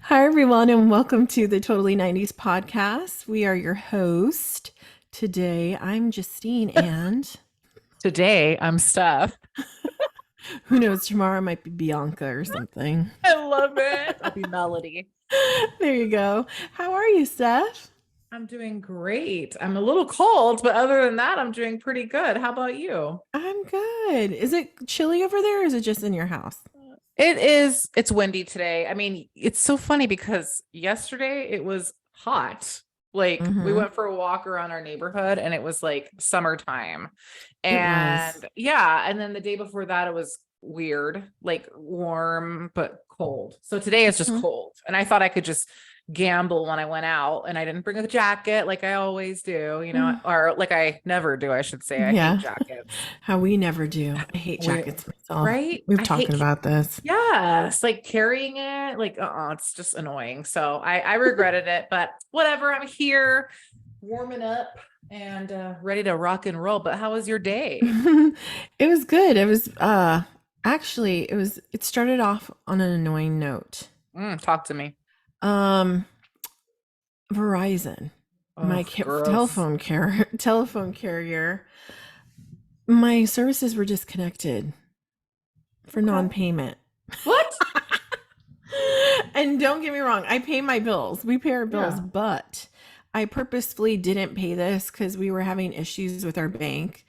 Hi, everyone, and welcome to the Totally 90s podcast. We are your host. Today, I'm Justine, and Today, I'm Steph. who knows, tomorrow might be Bianca or something. I love it. I'll be Melody. There you go. How are you, Steph? I'm doing great. I'm a little cold, but other than that, I'm doing pretty good. How about you? I'm good. Is it chilly over there, or is it just in your house? It's windy today. I mean, it's so funny because yesterday it was hot. Like we Mm-hmm. went for a walk around our neighborhood and it was like summertime. It was. And yeah, and then the day before that it was weird, like warm but cold. So today it's just Mhm. cold. And I thought I could just gamble when I went out and I didn't bring a jacket like I always do, Mm. or like I never do, I should say. I hate Yeah, jackets. how we never do. I hate We jackets myself. right? We've I talked hate about this. Yes, like carrying it, like it's just annoying. So I regretted it, but whatever. I'm here, warming up and ready to rock and roll. But how was your day? It was good. It was actually it started off on an annoying note. Talk to me. Um Verizon, my Oh, gross. telephone carrier, my services were disconnected for Okay. non-payment. What? And don't get me wrong, I pay my bills. We pay our bills, Yeah. but I purposefully didn't pay this because we were having issues with our bank,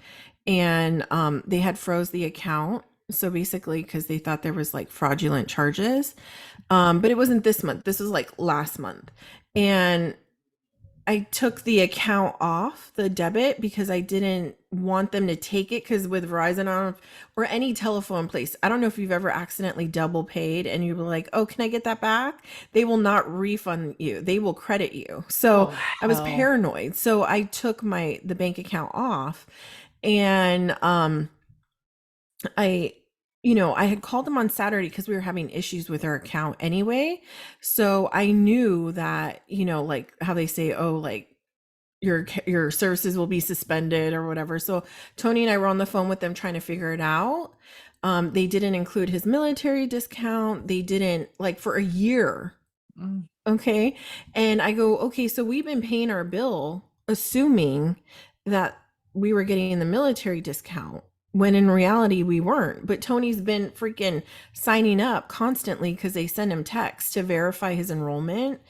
and they had froze the account. So basically, because they thought there was like fraudulent charges, but it wasn't this month. This was like last month, and I took the account off the debit because I didn't want them to take it, because with Verizon, I don't know or any telephone place, I don't know if you've ever accidentally double paid and you were like, "Oh, can I get that back?" They will not refund you. They will credit you. So Oh, I was hell. paranoid. So I took the bank account off, and I I had called them on Saturday because we were having issues with our account anyway. So I knew that, like how they say, "Oh, like your services will be suspended," or whatever. So Tony and I were on the phone with them trying to figure it out. They didn't include his military discount. They didn't, like, for a year. Mm. Okay. And I go, okay, so we've been paying our bill assuming that we were getting the military discount, when in reality we weren't. But Tony's been freaking signing up constantly because they send him texts to verify his enrollment,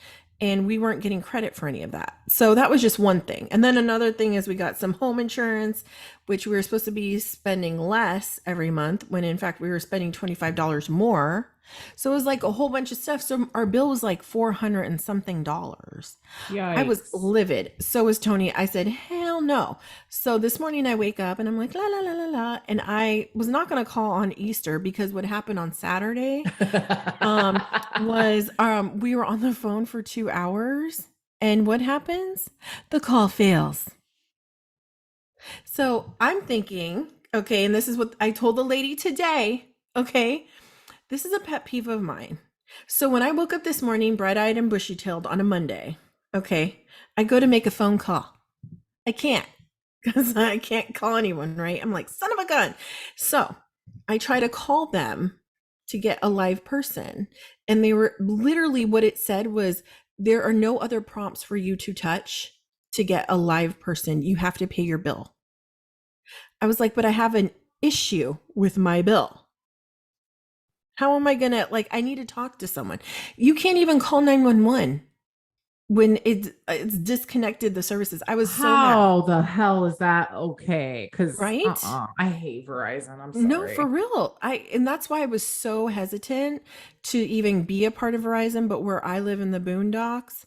and we weren't getting credit for any of that. So that was just one thing. And then another thing is we got some home insurance, which we were supposed to be spending less every month, when in fact we were spending $25 more. So it was like a whole bunch of stuff. So our bill was like 400 and something dollars. I was Yikes. livid. So was Tony. I said, hell no. So this morning I wake up and I'm like, la, la, la, la, la. And I was not going to call on Easter, because what happened on Saturday was we were on the phone for 2 hours. And what happens? The call fails. So I'm thinking, okay, and this is what I told the lady today. Okay, this is a pet peeve of mine. So when I woke up this morning, bright eyed and bushy tailed on a Monday, okay, I go to make a phone call. I can't, because I can't call anyone, right? I'm like, son of a gun. So I try to call them to get a live person. And they were literally, what it said was, there are no other prompts for you to touch to get a live person. You have to pay your bill. I was like, but I have an issue with my bill. How am I gonna, like, I need to talk to someone. You can't even call 911 when it's disconnected the services. I was so mad, How the hell is that okay? Because right? I hate Verizon. I'm No, for sorry. real. And that's why I was so hesitant to even be a part of Verizon. But where I live in the boondocks,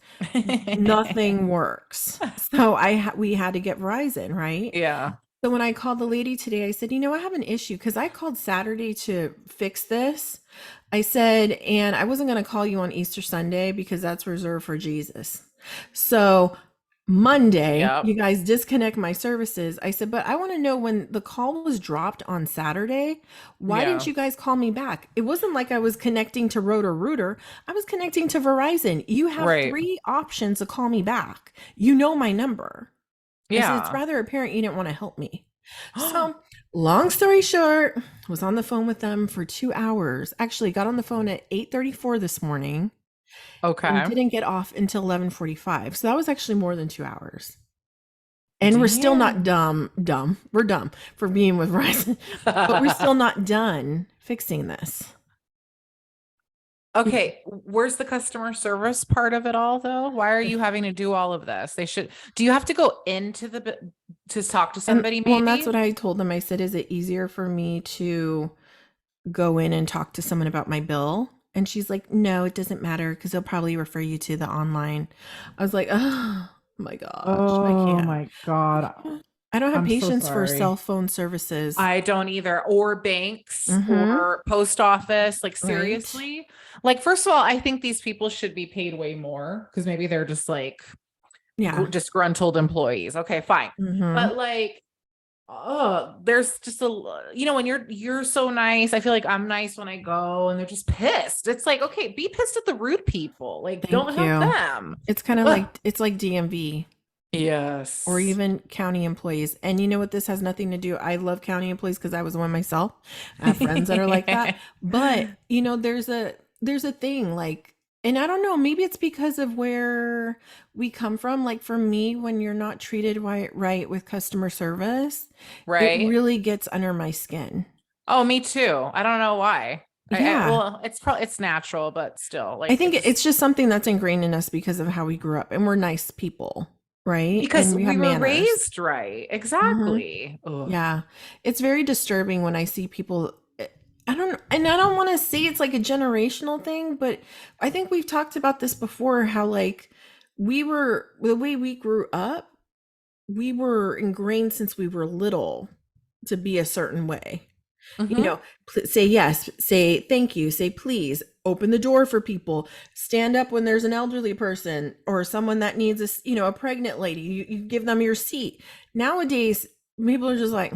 nothing works. So we had to get Verizon, right? Yeah. So when I called the lady today, I said, I have an issue, because I called Saturday to fix this. I said, and I wasn't going to call you on Easter Sunday because that's reserved for Jesus. So Monday, Yep. you guys disconnect my services. I said, but I want to know, when the call was dropped on Saturday, why didn't Yeah. you guys call me back? It wasn't like I was connecting to Rotor Rooter. I was connecting to Verizon. You have Right. three options to call me back. You know my number. I said, it's Yeah. rather apparent you didn't want to help me. So, long story short, was on the phone with them for 2 hours. Actually, got on the phone at 8:34 this morning. and Okay. didn't get off until 11:45. So that was actually more than 2 hours. And we're still not Damn. dumb. We're dumb for being with Verizon, but we're still not done fixing this. Okay, where's the customer service part of it all though? Why are you having to do all of this? Do you have to go into to talk to And somebody well, and that's maybe? what I told them. I said, is it easier for me to go in and talk to someone about my bill? And she's like, no, it doesn't matter because they'll probably refer you to the online. I was like, oh my gosh, I Oh can't. my God. I don't have I'm so patience for cell sorry. phone services. I don't either. Or banks Mm-hmm. or post office. Like, Right. seriously. Like, first of all, I think these people should be paid way more because maybe they're just like Yeah. disgruntled employees. Okay, fine. Mm-hmm. But like, oh, there's just when you're so nice. I feel like I'm nice when I go and they're just pissed. It's like, okay, be pissed at the rude people. Like, don't Thank help you. them. It's kind of Ugh. like it's like DMV or Yes. even county employees. And you know what? This has nothing to do. I love county employees because I was one myself. I have friends that are like that. But there's a thing like, and I don't know, maybe it's because of where we come from. Like for me, when you're not treated right with customer service, it Right. really gets under my skin. Oh, me too. I don't know why. Yeah. Well, it's probably it's natural, but still, I like think it's it's just something that's ingrained in us because of how we grew up and we're nice people, right? because And we have we were manners. raised right. Hmm. Exactly. Ugh. Yeah. It's very disturbing when I see people. I don't want to say it's like a generational thing, but I think we've talked about this before how like the way we grew up, we were ingrained since we were little to be a certain way. You Hmm. know, say yes, say thank you, say please, open the door for people, stand up when there's an elderly person or someone that needs a pregnant lady. You give them your seat. Nowadays, people are just like,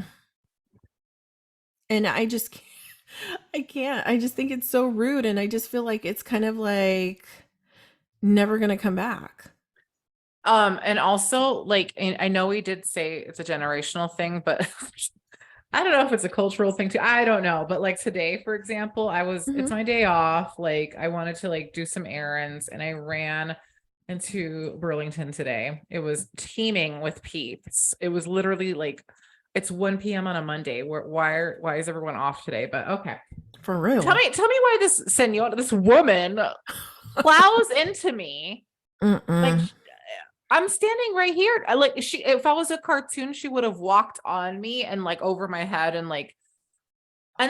and I can't. I just think it's so rude, and I just feel like it's kind of like never gonna come back. And also like, and I know we did say it's a generational thing, but I don't know if it's a cultural thing too. I don't know. But like today, for example, it's Hmm. my day off. Like I wanted to like do some errands and I ran into Burlington today. It was teeming with peeps. It was literally like it's 1 p.m. on a Monday. Why is everyone off today? But okay. For Tell real. me, tell me why this woman plows into me. Like Mm-mm. I'm standing right here. Like if I was a cartoon, she would have walked on me and like over my head and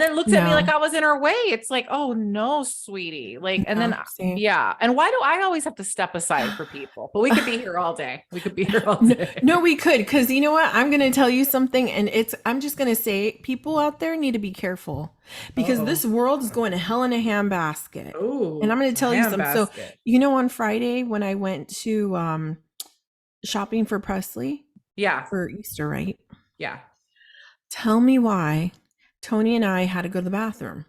then looked at me like No. I was in her way. It's like, oh no, sweetie. Like, and then No. See. yeah. And why do I always have to step aside for people? But we could be here all day. We could be here all No, no, day. we could, because you know what? I'm going to tell you something, and I'm just going to say, people out there need to be careful because Uh-oh. this world is going to hell in a handbasket. And I'm Oh, going to a tell you some. So, handbasket. on Friday when I went to shopping for Presley Yeah. for Easter, right? Yeah. Tell me why Tony and I had to go to the bathroom.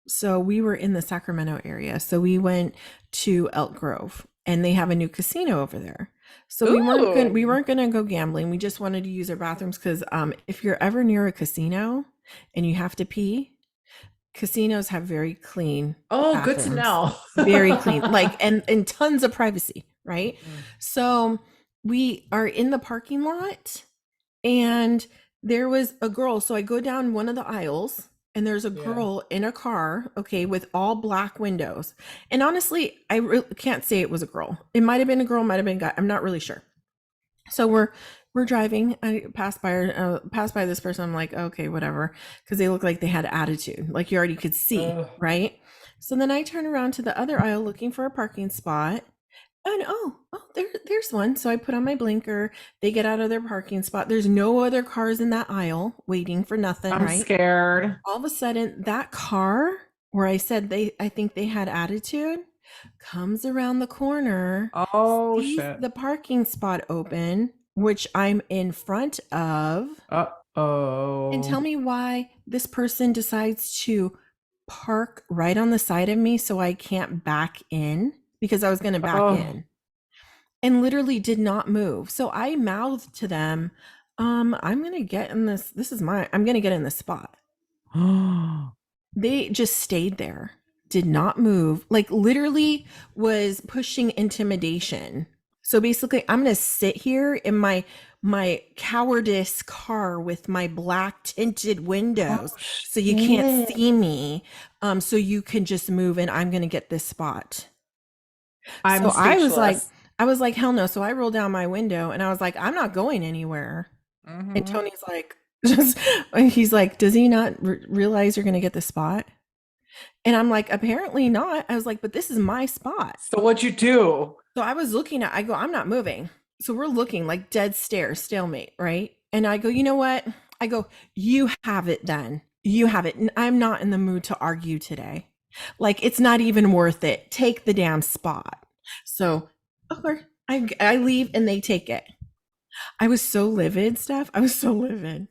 So we were in the Sacramento area. So we went to Elk Grove and they have a new casino over there. So we Ooh. weren't gonna go gambling. We just wanted to use our bathrooms because if you're ever near a casino and you have to pee, casinos have very clean Oh, good to bathrooms. know. Very clean. Like and tons of privacy, right? Mm. So we are in the parking lot and there was a girl. So I go down one of the aisles and there's a Yeah. girl in a car, okay, with all black windows. And honestly, I can't say it was a girl. It might have been a girl, might have been a guy. I'm not really sure. So we're driving. I pass by this person. I'm like, okay, whatever, because they look like they had attitude, like you already could see, Ugh. right? So then I turn around to the other aisle looking for a parking spot, and there's one. So I put on my blinker. They get out of their parking spot. There's no other cars in that aisle waiting for nothing, I'm right? scared. All of a sudden, that car where I think they had attitude, comes around the corner, Oh sees shit. the parking spot open, which I'm in front of, and tell Uh-oh. me why this person decides to park right on the side of me so I can't back in because I was going to back Oh. in and literally did not move. So I mouthed to them, I'm going to get in this. I'm going to get in this spot. They just stayed there, did not move, like literally was pushing intimidation. So basically, I'm going to sit here in my cowardice car with my black tinted Oh, windows so you can't shit. see me. So you can just move and I'm going to get this spot. I'm So speechless. I was like, hell no. So I rolled down my window and I was like, I'm not going anywhere. And Mhm. Tony's like, just, he's like, does he not realize you're going to get the spot? And I'm like, apparently not. I was like, but this is my spot. So what'd you do? So I was looking at, I go, I'm not moving. So we're looking like dead stare, stalemate, right? And I go, you know what? I go, you have it then. You have it. I'm not in the mood to argue today. Like, it's not even worth it. Take the damn spot. So, okay, I leave and they take it. I was so livid, Steph. I was so livid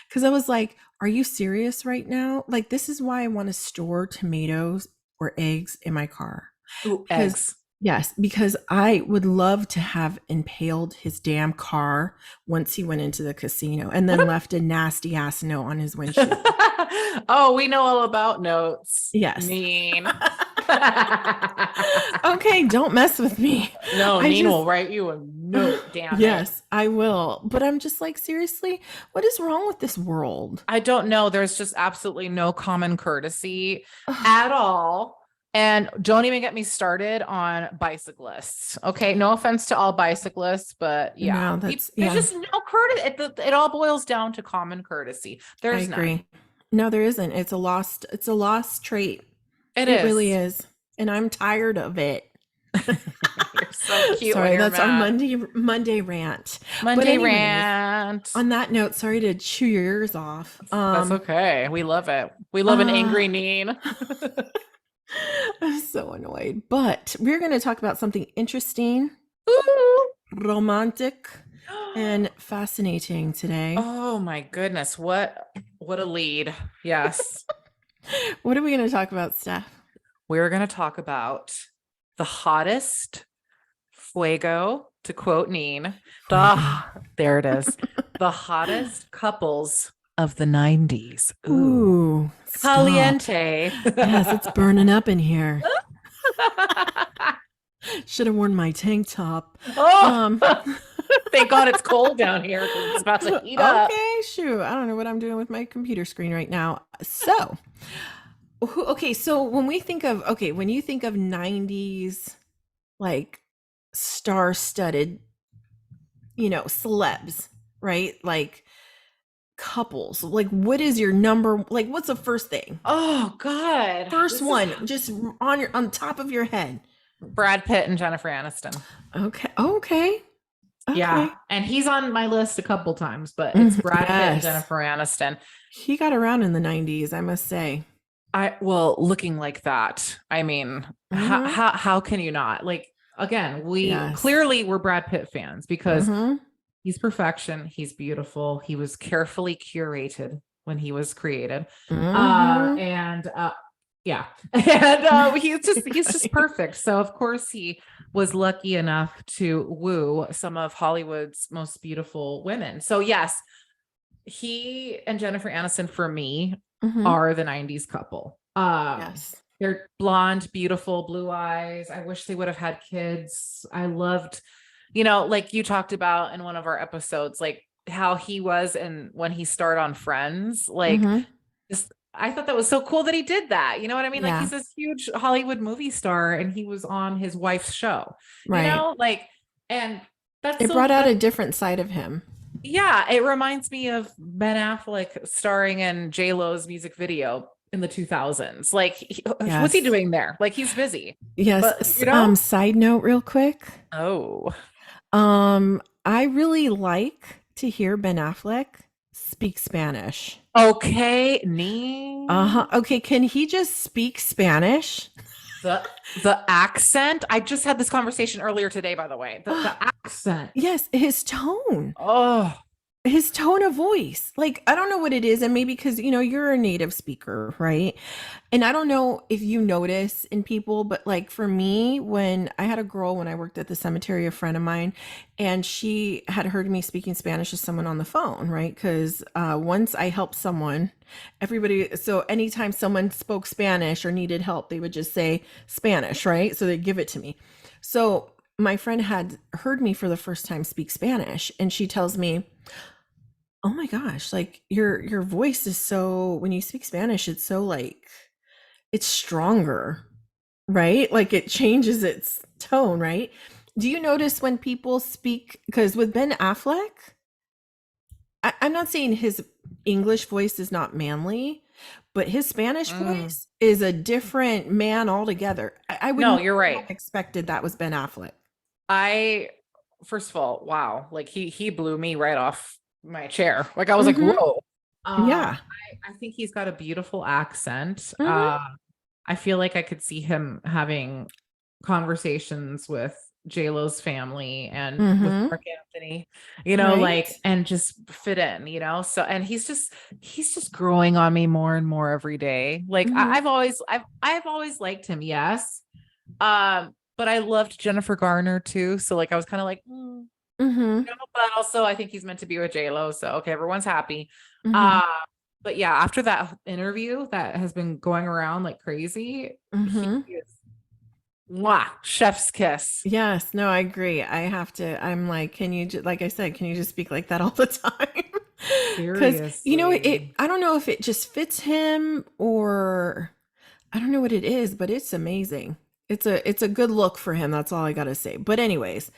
because I was like, are you serious right now? Like, this is why I want to store tomatoes or eggs in my car. Ooh, Because, eggs. yes, because I would love to have impaled his damn car once he went into the casino and then left a nasty ass note on his windshield. Oh, we know all about notes. Yes. Mean. Okay, don't mess with me. No, I Neen just, will write you a note, damn it. yes, I will. But I'm just like, seriously, what is wrong with this world? I don't know. There's just absolutely no common courtesy at all. And don't even get me started on bicyclists. Okay. No offense to all bicyclists, but yeah, No, that's, there's yeah, just no courtesy. It all boils down to common courtesy. I There's none. agree. No, there isn't. It's a lost trait. It It really is. is. And I'm tired of it. You're so cute when Sorry, you're that's our mad. Monday rant. But Monday anyways, rant. on that note, sorry to chew your ears off. That's okay. We love it. We love an Uh angry Neen. I'm so annoyed. But we're going to talk about something interesting, Ooh. romantic, and fascinating today. Oh my goodness. What a lead. Yes. What are we going to talk about, Steph? We're going to talk about the hottest fuego, to quote Neen. There it is. The hottest couples of the 90s. Ooh, stop. Caliente. Yes, it's burning up in here. Should have worn my tank top. Oh, thank God it's cold down here because it's about to heat up. Okay, shoot. I don't know what I'm doing with my computer screen right now. So, okay, so when you think of 90s, like star-studded, celebs, right? Like couples, like what is your number, like what's the first thing? Oh God. First one, just on top of your head. Brad Pitt and Jennifer Aniston. Okay. Okay. Yeah. Okay. And he's on my list a couple times, but it's Brad Pitt and Yes. Jennifer Aniston. He got around in the 90s, I must say. Looking like that. I mean, how can you not? Like, again, we clearly were Brad Pitt fans because he's perfection. He's beautiful. He was carefully curated when he was created. Yeah. And he's just perfect. So of course he was lucky enough to woo some of Hollywood's most beautiful women. So yes, he and Jennifer Aniston for me are the 90s couple. Yes. They're blonde, beautiful, blue eyes. I wish they would have had kids. I loved, like you talked about in one of our episodes, like how he was and when he starred on Friends, like just I thought that was so cool that he did that. You know what I mean? Yeah. Like he's this huge Hollywood movie star and he was on his wife's show, right. And it brought out a different side of him. Yeah. It reminds me of Ben Affleck starring in J-Lo's music video in the 2000s. Like, what's he doing there? Like he's busy. Yes. But, side note real quick. Oh, I really like to hear Ben Affleck speak Spanish. Okay. Nee. Okay. Can he just speak Spanish? The accent. I just had this conversation earlier today, by the way. The accent. Yes. His tone. Oh, his tone of voice. Like, I don't know what it is. And maybe because, you're a native speaker, right? And I don't know if you notice in people, but like for me, when I had a girl when I worked at the cemetery, a friend of mine, and she had heard me speaking Spanish to someone on the phone, right? Because once I helped someone, so anytime someone spoke Spanish or needed help, they would just say Spanish, right? So they'd give it to me. So my friend had heard me for the first time speak Spanish, and she tells me, "Oh my gosh, like your voice is so when you speak Spanish, it's so like it's stronger, right? Like it changes its tone, right?" Do you notice when people speak? Because with Ben Affleck, I'm not saying his English voice is not manly, but his Spanish Mm. voice is a different man altogether. I would No, never you're right. have expected that was Ben Affleck. I first of all, wow, like he blew me right off my chair. Like I was like, Mm-hmm. whoa. Yeah. I think he's got a beautiful accent. Mm-hmm. I feel like I could see him having conversations with J-Lo's family and with Mm-hmm. Mark Anthony, Right. like and just fit in, So and he's just growing on me more and more every day. Like Mm-hmm. I've always liked him, yes. But I loved Jennifer Garner too. So like I was kind of like, Mm-hmm. but also I think he's meant to be with J-Lo. So okay, everyone's happy. Mm-hmm. Uh, but yeah, after that interview that has been going around like crazy, he Mm-hmm. is mwah, chef's kiss. Yes, no, I agree. I'm like, can you just, like I said, can you just speak like that all the time? Because, Seriously. I don't know if it just fits him or I don't know what it is, but it's amazing. It's a good look for him. That's all I gotta say. But anyways,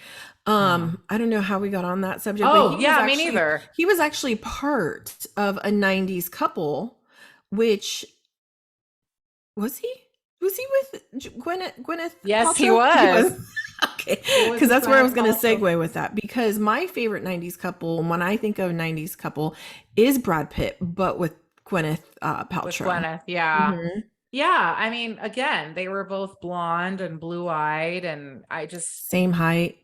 Yeah. I don't know how we got on that subject, but Oh, yeah, me neither. he was actually part of a 90s couple, which was he? Was he with Gwyneth Yes, he Paltrow? He was. was. Okay, He was because with that's where I was Gwyneth going to Paltrow. segue with that. Because my favorite '90s couple, when I think of '90s couple, is Brad Pitt, but with Gwyneth With Paltrow. Gwyneth, yeah. Hmm. Yeah, I mean, again, they were both blonde and blue-eyed, and I just Same height.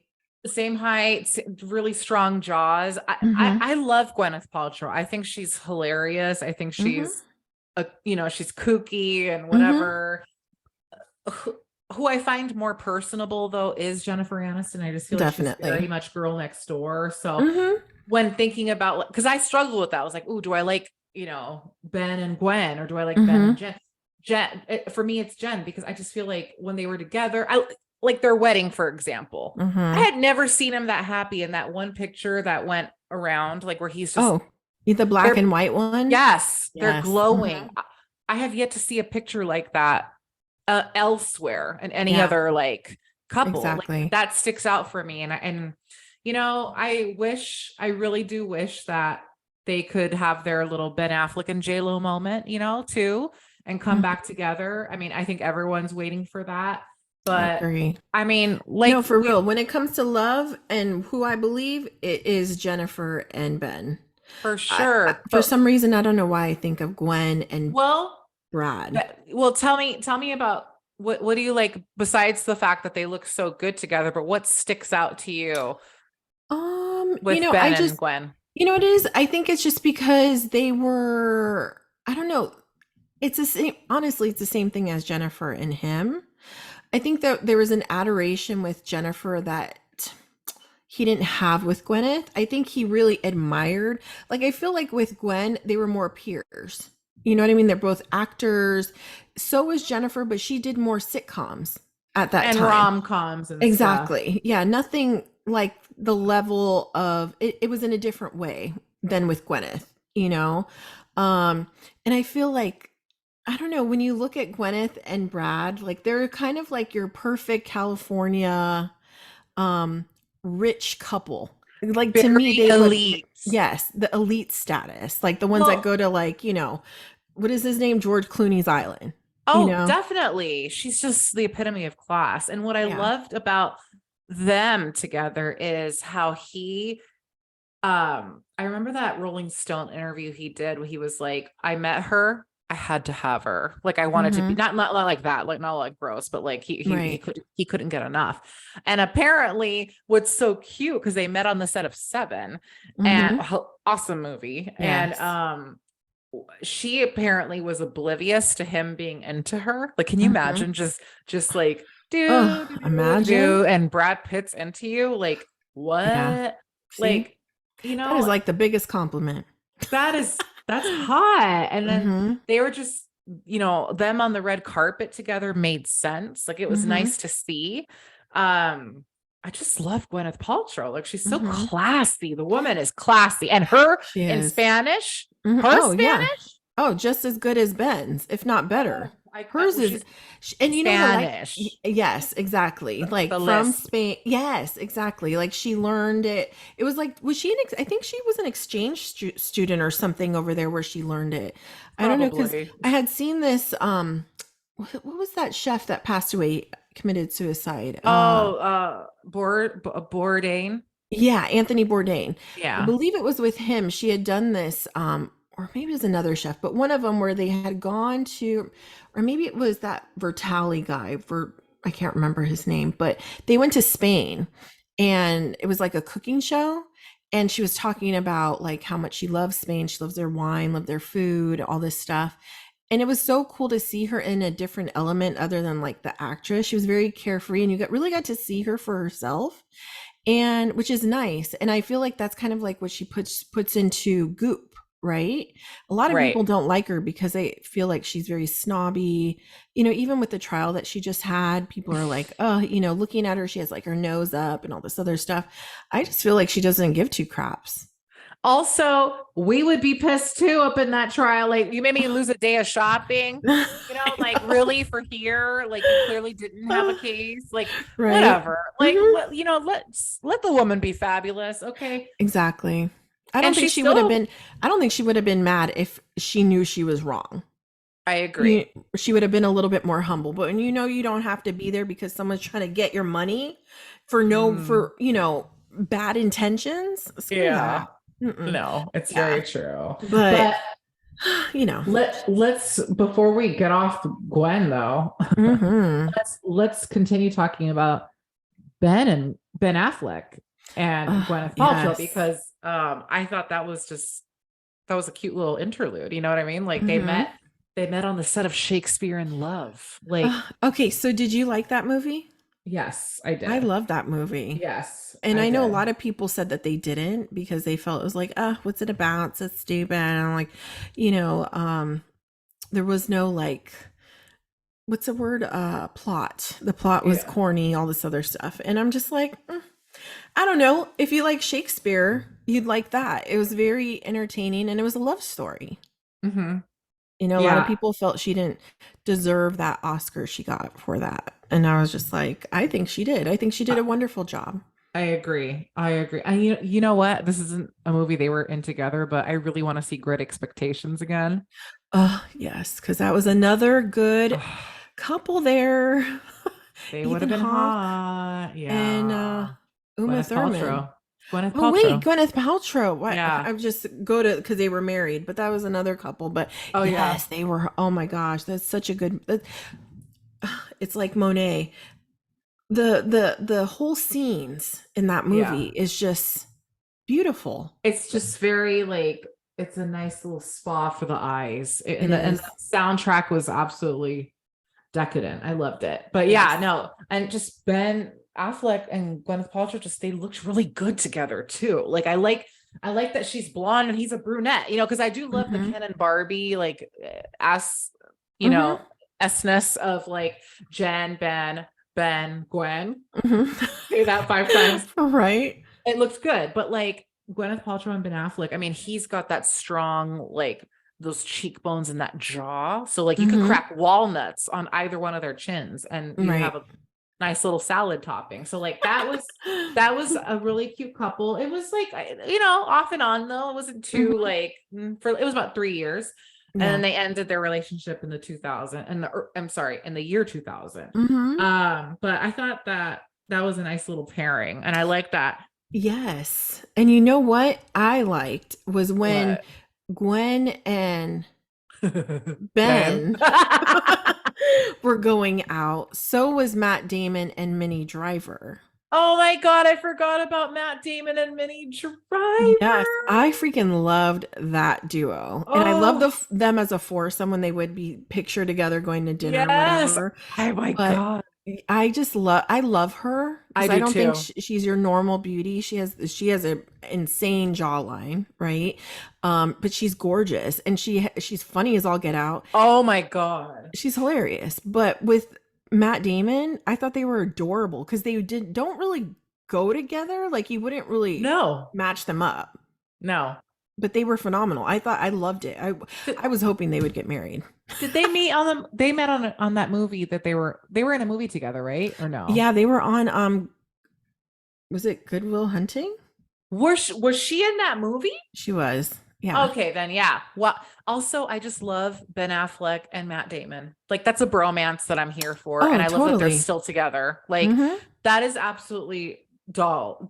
same height, really strong jaws. Hmm. I love Gwyneth Paltrow. I think she's hilarious. I think Hmm. she's she's kooky and Hmm. whatever. Who I find more personable though is Jennifer Aniston. I just feel like she's very Definitely. much girl next door. So Hmm. when thinking about, because I struggle with that, I was like, "Ooh, do I like Ben and Gwen, or do I like Ben and Hmm. Jen?" For me, it's Jen, because I just feel like when they were together, I like their wedding, for example. I Hmm. had never seen him that happy in that one picture that went around, like where he's just Oh, the black they're and white one. yes, they're Yes. glowing. Hmm. I have yet to see a picture like that elsewhere in any Yeah. other like couple. Like Exactly. that sticks out for me, and I really do wish that they could have their little Ben Affleck and J Lo moment, too, and come Mhm. back together. I mean, I think everyone's waiting for that, I but agree. I mean, No, like for real. When it comes to love and who I believe, it is Jennifer and Ben. for I sure, for but some reason, I don't know why I think of Gwen and well, Brad. tell me about what do you like besides the fact that they look so good together, but what sticks out to you with Ben I and just, Gwen? it is. I think it's just because they were. I don't know. It's the same. Honestly, it's the same thing as Jennifer and him. I think that there was an adoration with Jennifer that he didn't have with Gwyneth. I think he really admired. Like I feel like with Gwen, they were more peers. You know what I mean? They're both actors. So was Jennifer, but she did more sitcoms at that And time. rom-coms and stuff. Exactly. Yeah, nothing like the level of it was in a different way than with Gwyneth, you know? Um, and I feel like I don't know, when you look at Gwyneth and Brad, like they're kind of like your perfect California um rich couple. Like to me, Very they look elite. yes, the elite status, like the ones that Well, go to like, what is his name? George Clooney's island, you oh, know? definitely. She's just the epitome of class. And what I Yeah. loved about them together is how I remember that Rolling Stone interview he did where he was like, I met her I had to have her. Like I wanted to be Mm-hmm. not like that, like not like gross, but like Right. he couldn't get enough. And apparently what's so cute because they met on the set of Seven and Mm-hmm. awesome movie. And Yes. she apparently was oblivious to him being into her. Like, can you Mm-hmm. imagine just like Oh, do imagine. and Brad Pitt's into you? Like, Yeah. what? See, Like, you that is know, like the biggest compliment. that's hot. And then Mm-hmm. they were just, them on the red carpet together made sense. Like it was Mm-hmm. nice to see. Um, I just love Gwyneth Paltrow. Like she's so Mm-hmm. classy. The woman is classy. And her She in is. Spanish, Mhm. her Oh, yeah. Spanish. Oh, just as good as Ben's, if not better. Oh, Hers is, she's and you know what I like? Spanish. Yes, exactly. Like The from list. Spain. Yes, exactly. Like she learned it. It was like, was she I think she was an exchange student or something over there where she learned it. I don't know, because Probably. I had seen this. What was that chef that passed away, committed suicide? Oh, Bourdain. Yeah, Anthony Bourdain. I Yeah. believe it was with him. She had done this, or maybe it was another chef, but one of them where they had gone to, or maybe it was that Vertali guy. I can't remember his name, but they went to Spain, and it was like a cooking show. And she was talking about like how much she loves Spain. She loves their wine, love their food, all this stuff. And it was so cool to see her in a different element other than like the actress. She was very carefree, and you really got to see her for herself, and which is nice. And I feel like that's kind of like what she puts into Goop, right? A lot of Right. people don't like her because they feel like she's very snobby. Even with the trial that she just had, people are like, oh, looking at her, she has like her nose up and all this other stuff. I just feel like she doesn't give two craps. Also, we would be pissed too up in that trial. Like, you made me lose a day of shopping. I Like know. really for here, like you clearly didn't have a case. Like, Right. whatever. Like, Hmm. let the woman be fabulous, okay? Exactly. I don't And think she she would have still, been I don't think she would have been mad if she knew she was wrong. I you agree. She would have been a little bit more humble. But when you don't have to be there because someone's trying to get your money for no Mm, for bad intentions, screw yeah. that. Mm-mm. No, it's Yeah, very true. but But you know. let's before we get off Gwen though, Hmm. let's continue talking about Ben Affleck and Gwyneth Paltrow Yes. because I thought that was a cute little interlude. You know what I mean? Like Hmm. they met on the set of Shakespeare in Love. Like, Okay, so did you like that movie? yes, I I did. love that movie. Yes, And I I know a did. lot of people said that they didn't because they felt it was like, what's it about? It's so stupid. And I'm like, you know, um, there was no like, what's the word? Plot. The plot was Yeah. corny, all this other stuff. And I'm just like, I don't know. If you like Shakespeare, you'd like that. It was very entertaining, and it was a love story. Hmm. A lot of Yeah. people felt she didn't deserve that Oscar she got for that. And I was just like, I think she did. I think she did a wonderful job. I agree. I agree. And you know what? This isn't a movie they were in together, but I really want to see Great Expectations again. Oh, yes, because that was another good couple there. They would have Ethan been Hawke hot. and Yeah. Uma Gwyneth Thurman. Paltrow. Gwyneth Oh wait, Paltrow. Gwyneth Paltrow. What? Yeah. I would just go to because they were married, but that was another couple. But Oh yeah. yes, they were. Oh my gosh, that's such a good. It's like Monet. The whole scenes in that movie Yeah. is just beautiful. It's just very like it's a nice little spa for the eyes. It And is. the soundtrack was absolutely decadent. I loved it. But yeah, Yes. no. And just Ben Affleck and Gwyneth Paltrow just they looked really good together too. Like I like that she's blonde and he's a brunette, because I do love the Mm-hmm. Ken and Barbie like as you Mm-hmm. know, S-ness of like Jen, Ben, Gwen. Mm-hmm. Say that 5 times. Right. It looks good, but like Gwyneth Paltrow and Ben Affleck, I mean, he's got that strong, like those cheekbones and that jaw. So like you could Mm-hmm. crack walnuts on either one of their chins and you'd have Right. a nice little salad topping. So like that was a really cute couple. It was like off and on though. It wasn't too Mm-hmm. like for it was about 3 years. And then Yeah. they ended their relationship in the 2000 and I'm sorry, in the year 2000. Mm-hmm. But I thought that was a nice little pairing and I like that. Yes. And you know what I liked was when What? Gwen and Ben. Ben were going out. So was Matt Damon and Minnie Driver. Oh my God, I forgot about Matt Damon and Minnie Yes, Driver. I freaking loved that duo. And I love Oh, them as a foursome when they would be pictured together going to dinner or yes. whatever. Oh my But God. I love her I because I do don't think too. she's your normal beauty. She has an insane jawline, right? But she's gorgeous and she's funny as all get out. Oh my God. She's hilarious. But with Matt Damon, I thought they were adorable because they don't really go together. Like you wouldn't really No, match them up. no. But they were phenomenal. I loved it. Did, I was hoping they would get married. did they meet on them? They met on that movie that they were in a movie together, right? Or no? Yeah, they were on was it Good Will Hunting? Was she in that movie? She was. Yeah. Okay, then yeah. Well, also I just love Ben Affleck and Matt Damon. Like that's a bromance that I'm here for. And Oh, I love that they're totally. still together. Like Mhm. that is absolutely darling.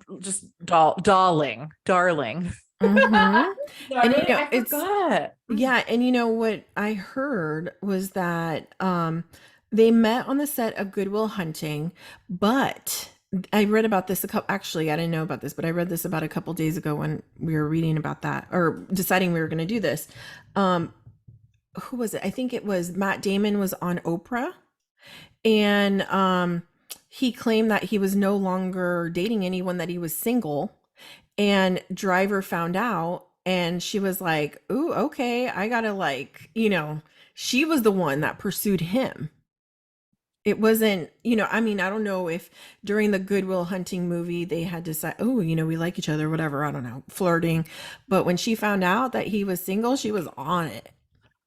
Mhm. And Darling, I it's forgot. yeah, and what I heard was that they met on the set of Good Will Hunting, but I read about this a couple actually I didn't know about this, but I read this about a couple days ago when we were reading about that or deciding we were going to do this. Um who was it? I think it was Matt Damon was on Oprah and he claimed that he was no longer dating anyone, that he was single, and Driver found out and she was like, "Ooh, okay, I got to she was the one that pursued him. It wasn't, I mean, I don't know if during the Good Will Hunting movie they had decided, oh, we like each other, whatever, I don't know, flirting. But when she found out that he was single, she was on it.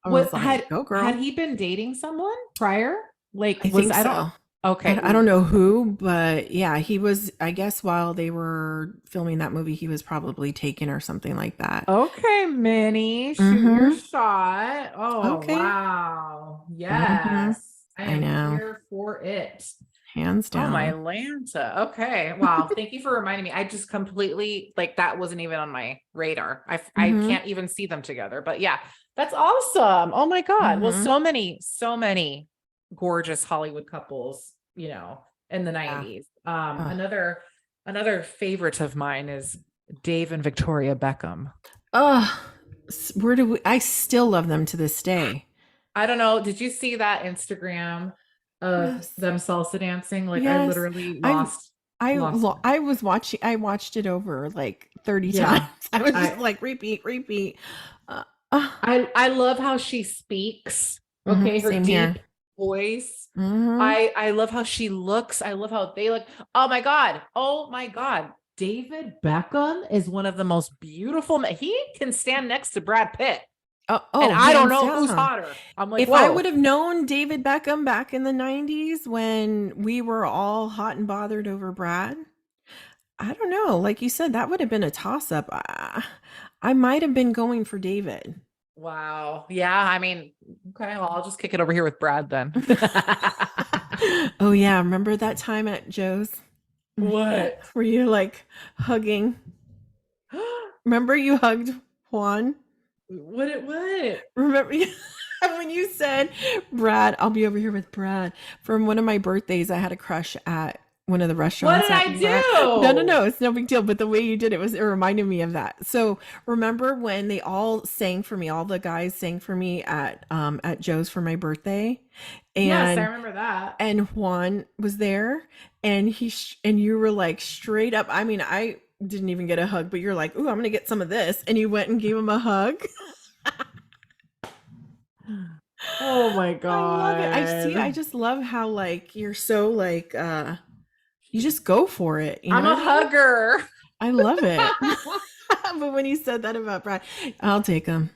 I was What like, had go had girl. he been dating someone prior? Like I was think I don't so. okay. I don't know who, but yeah, he was, I guess while they were filming that movie, he was probably taken or something like that. Okay, Minnie, shoot your Mm-hmm. shot. Oh, Okay. wow. Mm-hmm. Yes, I I am know. here for it. Hands Oh, my down. Lanta. Okay. Wow. Thank you for reminding me. I just completely like that wasn't even on my radar. I Mm-hmm. can't even see them together. But yeah, that's awesome. Oh my God. Well, Mm-hmm. so many gorgeous Hollywood couples, in the Yeah. 90s. Ugh. Another favorite of mine is Dave and Victoria Beckham. Ugh. Where do I still love them to this day. I don't know. Did you see that Instagram of Yes. them salsa dancing? Like I Yes. literally I've lost it. I watched it over like 30 times. Yeah. I was just I like repeat, repeat. Uh, uh, I love how she speaks. Okay, her same here. deep voice. Hmm. I love how she looks. I love how they look. Oh my God. Oh my God. David Beckham is one of the most beautiful men. He can stand next to Brad Pitt. And I don't Hands know who's down. hotter. I'm like, If I would whoa. have known David Beckham back in the 90s when we were all hot and bothered over Brad, I don't know. Like you said, that would have been a toss up. I might have been going for David. Wow. Yeah. I mean, okay. Well, I'll just kick it over here with Brad then. Oh, yeah. Remember that time at Joe's What? where you like hugging? Remember you hugged Juan? What? Remember when you said, Brad, I'll be over here with Brad. From one of my birthdays, I had a crush at one of the What restaurants did that I we were at. No, no, do? no, it's no big deal. But the way you did it reminded me of that. So remember when they all sang for me, all the guys sang for me at Joe's for my birthday, Yes, I and remember that. Juan was there, and and you were like straight up. I mean, I didn't even get a hug, but you're like, "Ooh, I'm gonna get some of this," and you went and gave him a hug. Oh my I love it. I God. just love how like you're so like you just go for it. You know I'm what a I mean? hugger. I love it. But when you said that about Brad, I'll take him.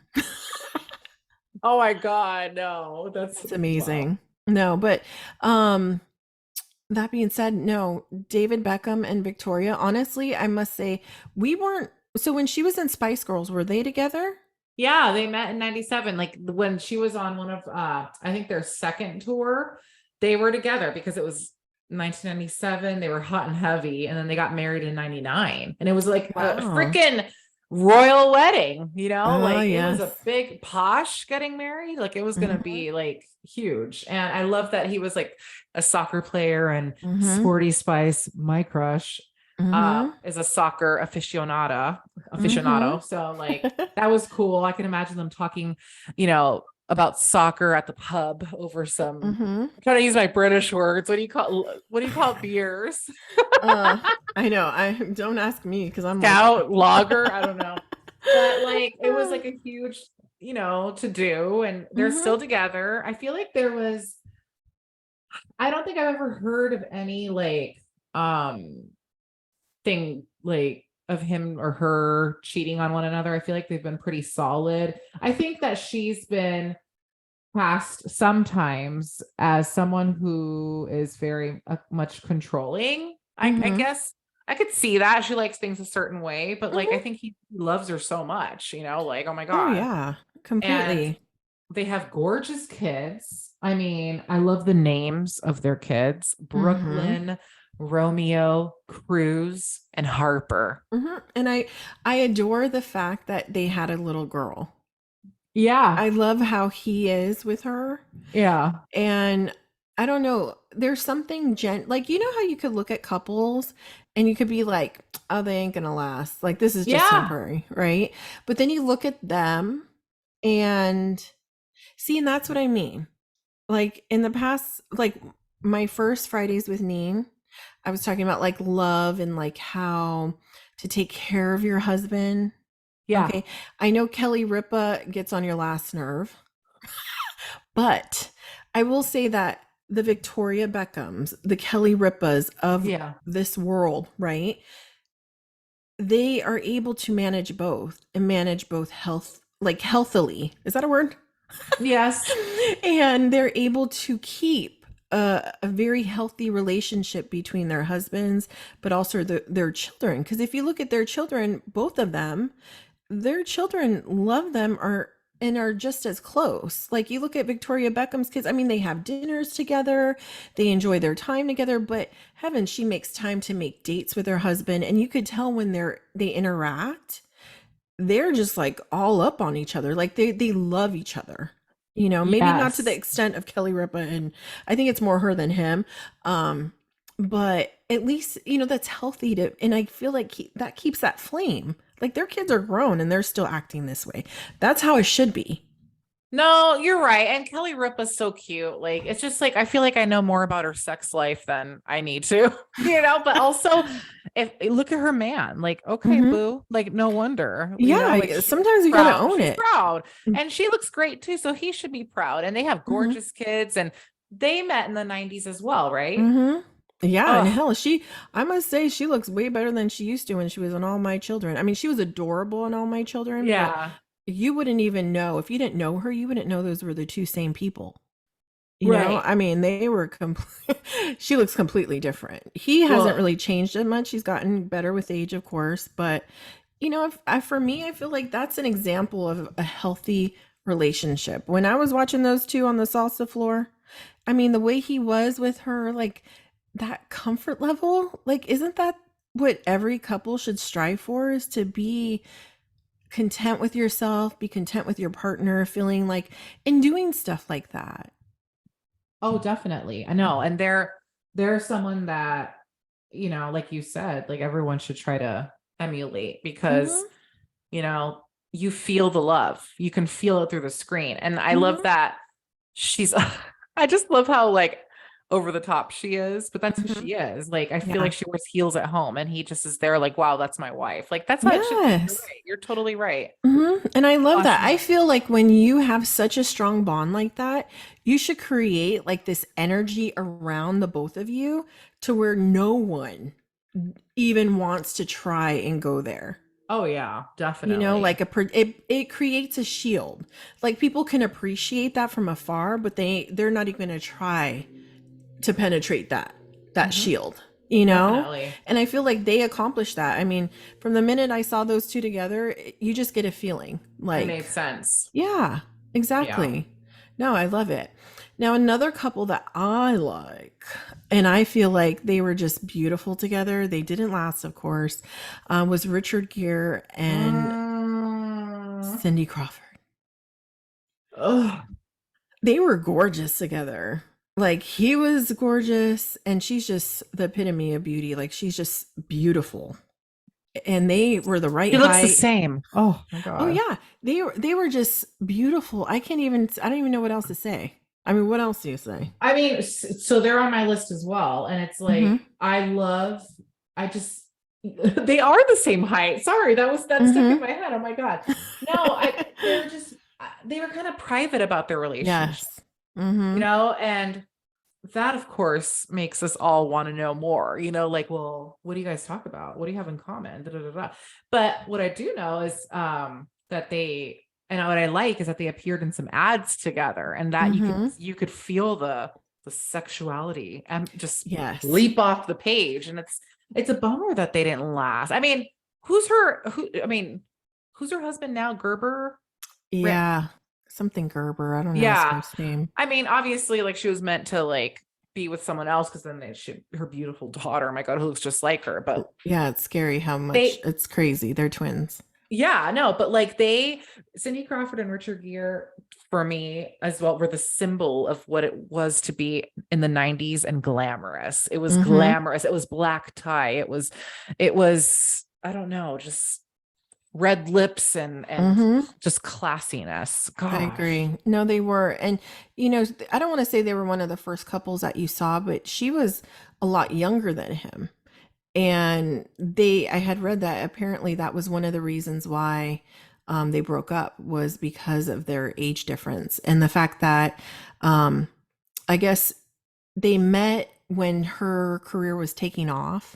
Oh my God. No, that's It's wow. amazing. No, but um that being said, no, David Beckham and Victoria, honestly, I must say we weren't so when she was in Spice Girls, were they together? Yeah, they met in 97. Like when she was on one of I think their second tour, they were together because it was 1997. They were hot and heavy, and then they got married in 99. And it was like a Wow. freaking royal wedding, Oh, like it was a yes. big posh getting married. Like it was going to Mhm. be like huge. And I love that he was like a soccer player and Mhm. Sporty Spice, my crush, Mhm. is a soccer aficionado. Mhm. So like that was cool. I can imagine them talking, about soccer at the pub over some, Mhm. I'm trying to use my British words. What do you call beers? Uh, I know. I don't ask me because I'm like, Scout, lager, I don't know. But like it was like a huge, to do, and they're mhm. still together. I feel like I don't think I've ever heard of any like um thing like of him or her cheating on one another. I feel like they've been pretty solid. I think that she's been cast sometimes as someone who is very much controlling. I Mhm. guess I could see that she likes things a certain way, but like I Mhm. think he loves her so much, like oh my Oh God. yeah, And completely. they have gorgeous kids. I mean, I love the names of their kids: Mhm. Brooklyn, Romeo, Cruz, and Harper. Mhm. And I adore the fact that they had a little girl. Yeah. I love how he is with her. Yeah. And I don't know, there's something like how you could look at couples and you could be like, oh, they ain't gonna last. Like this is just Yeah. temporary, right? But then you look at them and see, and that's what I mean. Like in the past, like my first Fridays with Neen, I was talking about like love and like how to take care of your husband. Yeah. Okay. I know Kelly Ripa gets on your last nerve, but I will say that the Victoria Beckhams, the Kelly Ripas of Yeah. this world, right? They are able to manage both and manage both like healthily. Is that a word? Yes. And they're able to keep a very healthy relationship between their husbands, but also their children. Because if you look at their children, both of them, their children love them and are just as close. Like you look at Victoria Beckham's kids, I mean, they have dinners together, they enjoy their time together, but heaven, she makes time to make dates with her husband. And you could tell when they interact, they're just like all up on each other. Like they love each other. Maybe not to the Yes. extent of Kelly Ripa, and I think it's more her than him. Um, but at least that's healthy to, and I feel like that keeps that flame. Like their kids are grown and they're still acting this way. That's how it should be. No, you're right. And Kelly Ripa's so cute. Like, it's just like I feel like I know more about her sex life than I need to, but also if look at her man, like, okay, hmm boo, like no wonder, like Yeah, she's sometimes you gotta proud. own She's it. proud. And she looks great too. So he should be proud. And they have hmm gorgeous kids and they met in the 90s as well, right? hmm Yeah, and Oh, hell, I must say, she looks way better than she used to when she was on All My Children. I mean, she was adorable in All My Children, but yeah. you wouldn't even know if you didn't know her, you wouldn't know those were the two same people. Right. I mean, they were she looks completely different. He hasn't Well, really changed that much. He's gotten better with age, of course, but for me, I feel like that's an example of a healthy relationship. When I was watching those two on the salsa floor, I mean, the way he was with her, like that comfort level, like isn't that what every couple should strive for, is to be content with yourself, be content with your partner, feeling like and doing stuff like that. oh, definitely. I know. And they're someone that, like you said, like everyone should try to emulate because, Mhm. you know, you feel the love. You can feel it through the screen. And I love Mhm. that she's I just love how like over the top she is, but that's who Mhm. she is. Like I feel Yeah. like she wears heels at home and he just is there like, wow, that's my wife. Like that's how it should be. You're Yes. right. You're totally right. And I love Gosh, that. I feel like when you have such a strong bond like that, you should create like this energy around the both of you to where no one even wants to try and go there. oh yeah, definitely. Like it creates a shield. Like people can appreciate that from afar, but they're not even going to try to penetrate that Hmm. shield, Definitely. and I feel like they accomplished that. I mean, from the minute I saw those two together, you just get a feeling It like, made sense. yeah, Yeah. exactly. No, I love it. Now another couple that I like, and I feel like they were just beautiful together, they didn't last, of course, was Richard Gere and Cindy Crawford. Oh, They were gorgeous together. Like he was gorgeous and she's just the epitome of beauty. Like she's just beautiful. And they were the right he looks the height. same. Oh my Oh God. yeah, they were just beautiful. I don't even know what else to say. I mean, what else do you say? I mean, so they're on my list as well. And it's Mhm. like, I just, they are the same height. Sorry, that stuck in Mhm. my head. Oh my God. No, they're just, they were kind of private about their relationship, Yes. Mhm. and that of course makes us all want to know more, like, well, what do you guys talk about? What do you have in common? Da, da, da, da. But what I do know is that and what I like is that they appeared in some ads together, and that Mhm. you could feel the sexuality and just Yes. leap off the page. And it's a bummer that they didn't last. I mean, who's her husband now? Gerber? Yeah. Something Gerber. I don't know his Yeah. first name. I mean, obviously, like she was meant to like be with someone else because then her beautiful daughter, oh my God, who looks just like her. But Yeah, it's scary how much they, it's crazy. They're twins. yeah, no, but like Cindy Crawford and Richard Gere for me as well were the symbol of what it was to be in the 90s and glamorous. It was Mhm. glamorous. It was black tie. It was, I don't know, just red lips and Mhm. just classiness. I Gosh. agree. No, they were. And, I don't want to say they were one of the first couples that you saw, but she was a lot younger than him. And I had read that apparently that was one of the reasons why they broke up was because of their age difference. And the fact that um, I guess they met when her career was taking off.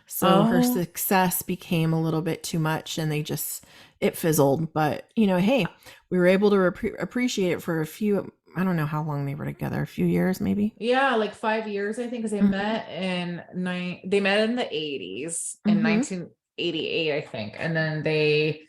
So her Oh, success became a little bit too much and it fizzled. But, hey, we were able to appreciate it for a few, I don't know how long they were together, a few years maybe. yeah, like 5 years, I think, because Hmm. they met in the 80s in Hmm. 1988, I think. And then they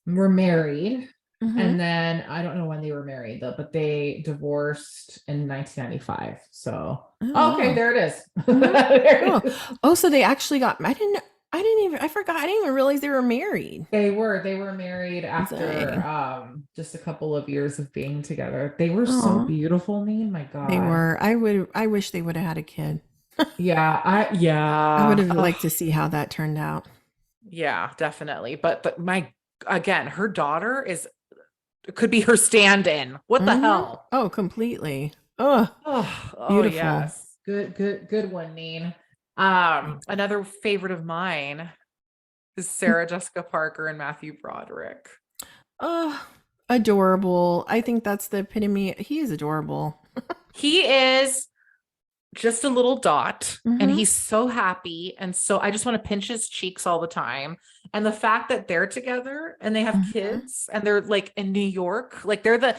were married. Hmm. And then I don't know when they were married though, but they divorced in 1995. So, Oh, oh, okay, wow. there it is. Hmm. There Oh, it is. oh, so they actually I forgot. I didn't even realize they were married. They were married after Dang. just a couple of years of being together. They were so Oh, beautiful, mean, my they God. were. I wish they would have had a kid. Yeah, I would yeah. have liked Oh, to see how that turned out. yeah, definitely. But again, her daughter could be her stand-in. What the Hmm. hell? Oh, completely. Oh, Oh beautiful. yes. Good one, Neen. Thanks. Another favorite of mine is Sarah Jessica Parker and Matthew Broderick. Oh, adorable. I think that's the epitome. He is adorable. He is just a little dot and Hmm. he's so happy, and so I just want to pinch his cheeks all the time. And the fact that they're together and they have Hmm. kids and they're like in New York, like they're the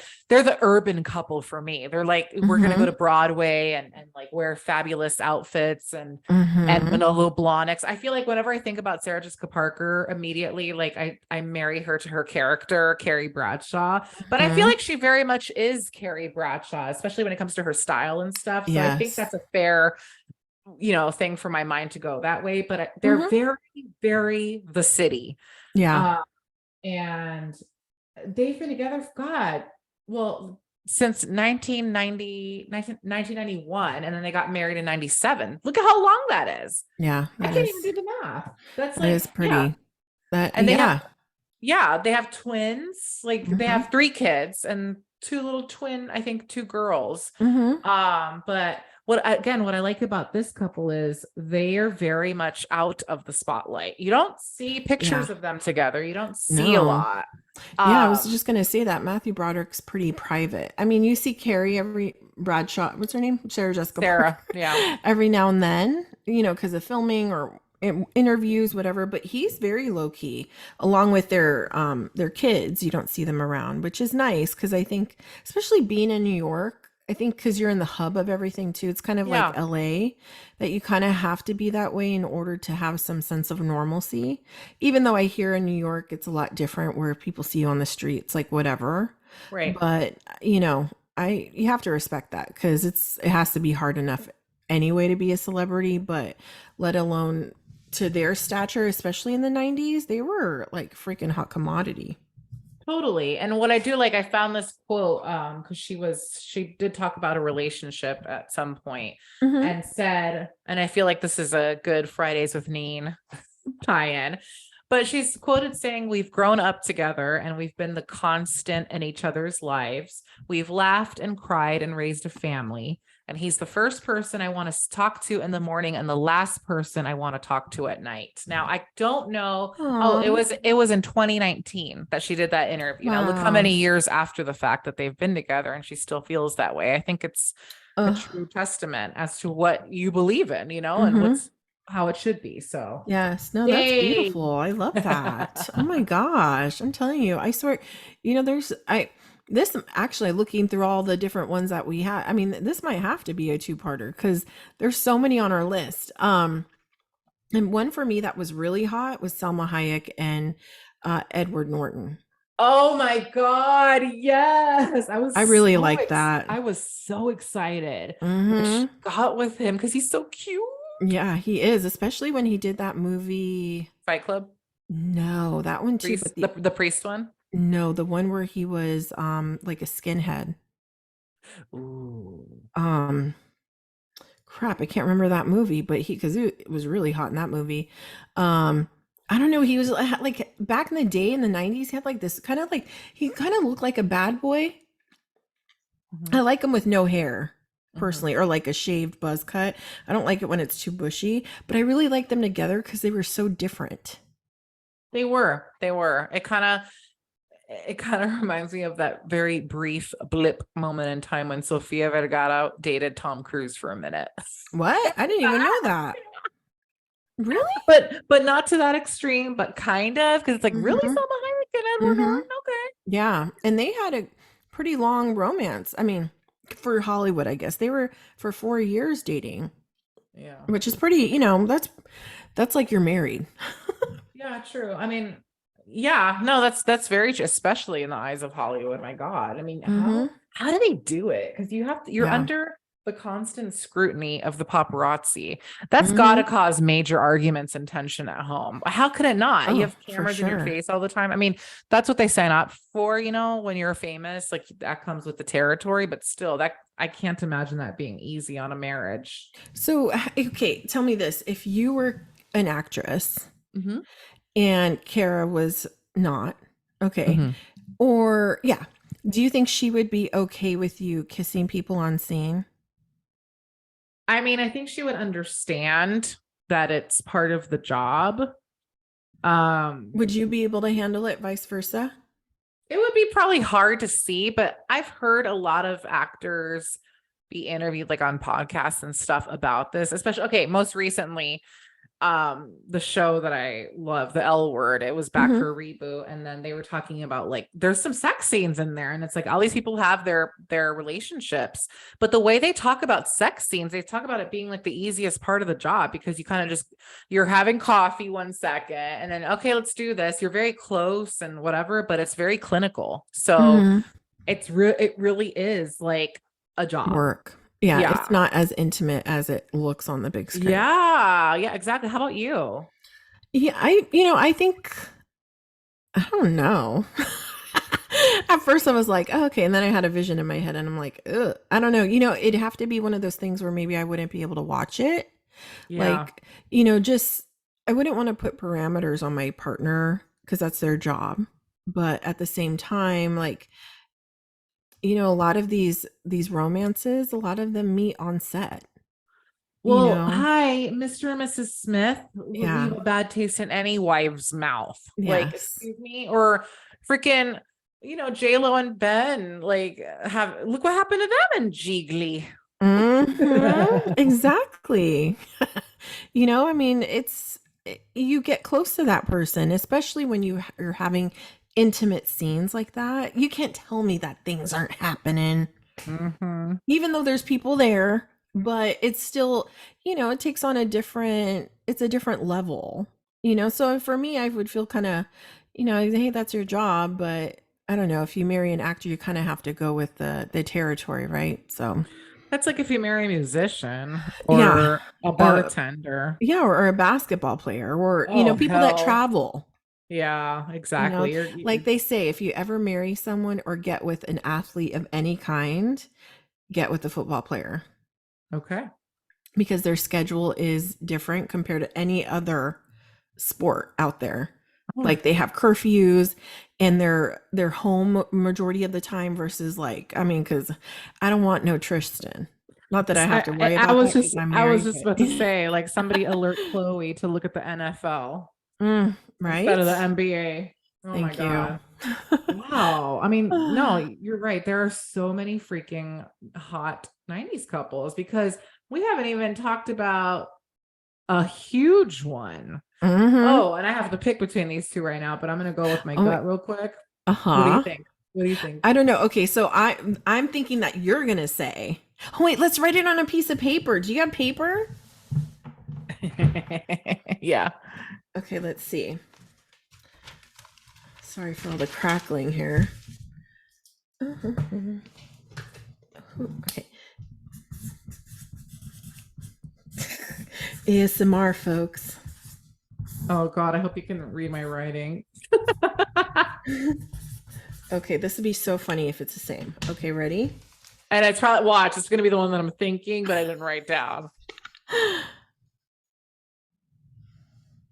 urban couple for me. They're like, we're gonna go Hmm. to Broadway and like wear fabulous outfits and Hmm. Manolo Blahniks. I feel like whenever I think about Sarah Jessica Parker, immediately like I marry her to her character Carrie Bradshaw. But I feel Hmm. like she very much is Carrie Bradshaw, especially when it comes to her style and stuff. So I think Yes. that's a fair, thing for my mind to go that way. But they're Hmm. very, very the city. Yeah. Uh, and they've been together, God, well, since 1991. And then they got married in 97. Look at how long that is. Yeah. I can't even do the math. That's That is like, yeah. pretty. That, And they have, yeah. yeah, they have twins. Like they Hmm. have three kids and two little twin, I think two girls. Hmm. But what I like about this couple is they are very much out of the spotlight. You don't see Yeah. pictures of them together. You don't see a No. lot. Yeah, I was Um, just gonna say that Matthew Broderick's pretty private. I mean, you see Carrie every Bradshaw, what's her name? Sarah Jessica Parker, Sarah, yeah. every now and then, because of filming or interviews, whatever. But he's very low key, along with their kids. You don't see them around, which is nice because I think, especially being in New York. I think because you're in the hub of everything too, it's kind of like Yeah. LA that you kind of have to be that way in order to have some sense of normalcy. Even though I hear in New York it's a lot different where people see you on the streets like whatever. Right. But, I you have to respect that cuz it has to be hard enough anyway to be a celebrity, but let alone to their stature, especially in the 90s, they were like freaking hot commodity. Totally. And what I do like, I found this quote because she did talk about a relationship at some point Hmm. and said, and I feel like this is a good Fridays with Neen tie-in, but she's quoted saying, "We've grown up together and we've been the constant in each other's lives. We've laughed and cried and raised a family. And he's the first person I want to talk to in the morning and the last person I want to talk to at night." Now, I don't know. Oh, Aw, it was in 2019 that she did that interview. Now look how wow. many years after the fact that they've been together and she still feels that way. I think it's a Ugh. true testament as to what you believe in, and Hmm. what's how it should be. So, Yes, no, that's yay. beautiful. I love that. Oh my gosh, I'm telling you, I swear, there's I this actually looking through all the different ones that we had. I mean, this might have to be a two-parter because there's so many on our list. And one for me that was really hot was Selma Hayek and Edward Norton. Oh my God. Yes. I really like that. I was so excited when she Hmm. got with him because he's so cute. Yeah, he is, especially when he did that movie. Fight Club. No, that one too, Priest, but the priest one. no, the one where he was like a skinhead. Ooh. Um crap, I can't remember that movie, but he because it was really hot in that movie. Um I don't know, he was like back in the day in the 90s, he had like this kind of like he kind of looked like a bad boy. I Mhm, like him with no hair mhm. personally, or like a shaved buzz cut. I don't like it when it's too bushy, but I really like them together because they were so different. They were. They were. It kind of reminds me of that very brief blip moment in time when Sofia Vergara dated Tom Cruise for a minute. What? I didn't even know that. Really? But not to that extreme, but kind of, because it's like, really, Mm-hmm. Selma Hayek and Edward Mm-hmm. Norton? Okay. Yeah. And they had a pretty long romance. I mean, for Hollywood, I guess. They were for 4 years dating, Yeah. which is pretty, that's like you're married. Yeah, true. I mean, yeah, no, that's very true, especially in the eyes of Hollywood. My God. I mean, how Mm-hmm. how do they do it? Because you're Yeah. under the constant scrutiny of the paparazzi. That's got to Mm-hmm. cause major arguments and tension at home. How could it not? You Oh, have for cameras in your sure. face all the time. I mean, that's what they sign up for, when you're famous, like that comes with the territory, but still, that I can't imagine that being easy on a marriage. So, okay, tell me this. If you were an actress Hmm. and Kara was not, okay, Hmm. or yeah, do you think she would be okay with you kissing people on scene? I mean, I think she would understand that it's part of the job. Um, Would you be able to handle it, vice versa? it would be probably hard to see, but I've heard a lot of actors be interviewed like on podcasts and stuff about this, especially okay, most recently the show that I love, the L Word, it was back Mm-hmm. for a reboot, and then they were talking about like there's some sex scenes in there, and it's like all these people have their relationships, but the way they talk about sex scenes, they talk about it being like the easiest part of the job because you kind of just you're having coffee 1 second and then okay, let's do this. You're very close and whatever, but it's very clinical. So Mm-hmm. it really is like a job. Work. Yeah, Yeah. it's not as intimate as it looks on the big screen. Yeah. Yeah, exactly. How about you? Yeah, I think I don't know. At first, I was like, oh, okay. And then I had a vision in my head and I'm like, ugh, I don't know. It'd have to be one of those things where maybe I wouldn't be able to watch it. Yeah. Like, just, I wouldn't want to put parameters on my partner because that's their job. But at the same time, like, a lot of these romances, a lot of them meet on set, you Well, know? hi, Mr. and Mrs. Smith. Would Yeah. leave a bad taste in any wife's mouth. Like, Yes. excuse me, or freaking, J Lo and Ben. Like, have look what happened to them in Jiggly. Mm-hmm. Exactly. I mean, you get close to that person, especially when you're having intimate scenes like that. You can't tell me that things aren't happening, Hmm. even though there's people there, but it's still, it takes on it's a different level, So for me, I would feel kind of, hey, that's your job, but I don't know. If you marry an actor, you kind of have to go with the territory, right? So, That's like if you marry a musician yeah. or a Uh, bartender. Yeah, or a basketball player or, Oh, people that hell. travel. Yeah, You know, exactly. like they say, if you ever marry someone or get with an athlete of any kind, get with a football player Okay. because their schedule is different compared to any other sport out there. Oh, Like they have curfews and they're home majority of the time versus like, I mean, because I don't want no Tristan. Not that I have to worry I about was that because just I'm I was married, just about to but say, like, somebody alert Chloe to look at the NFL instead of the right? NBA. Oh my Thank you. God. Wow. I mean, no, you're right. There are so many freaking hot 90s couples because we haven't even talked about a huge one. hmm Oh, and I have to pick between these two right now, but I'm gonna go with my Oh, gut real quick. What do you uh-huh. think? What do you think? I don't know. Okay, so I'm thinking that you're gonna say, oh wait, let's write it on a piece of paper. Do you have paper? Yeah. Okay, let's see. Sorry for all the crackling here. Okay. ASMR, folks. Oh God, I hope you can read my writing. Okay, this would be so funny if it's the same. Okay, ready? And it's probably watch, it's gonna be the one that I'm thinking, but I didn't write down.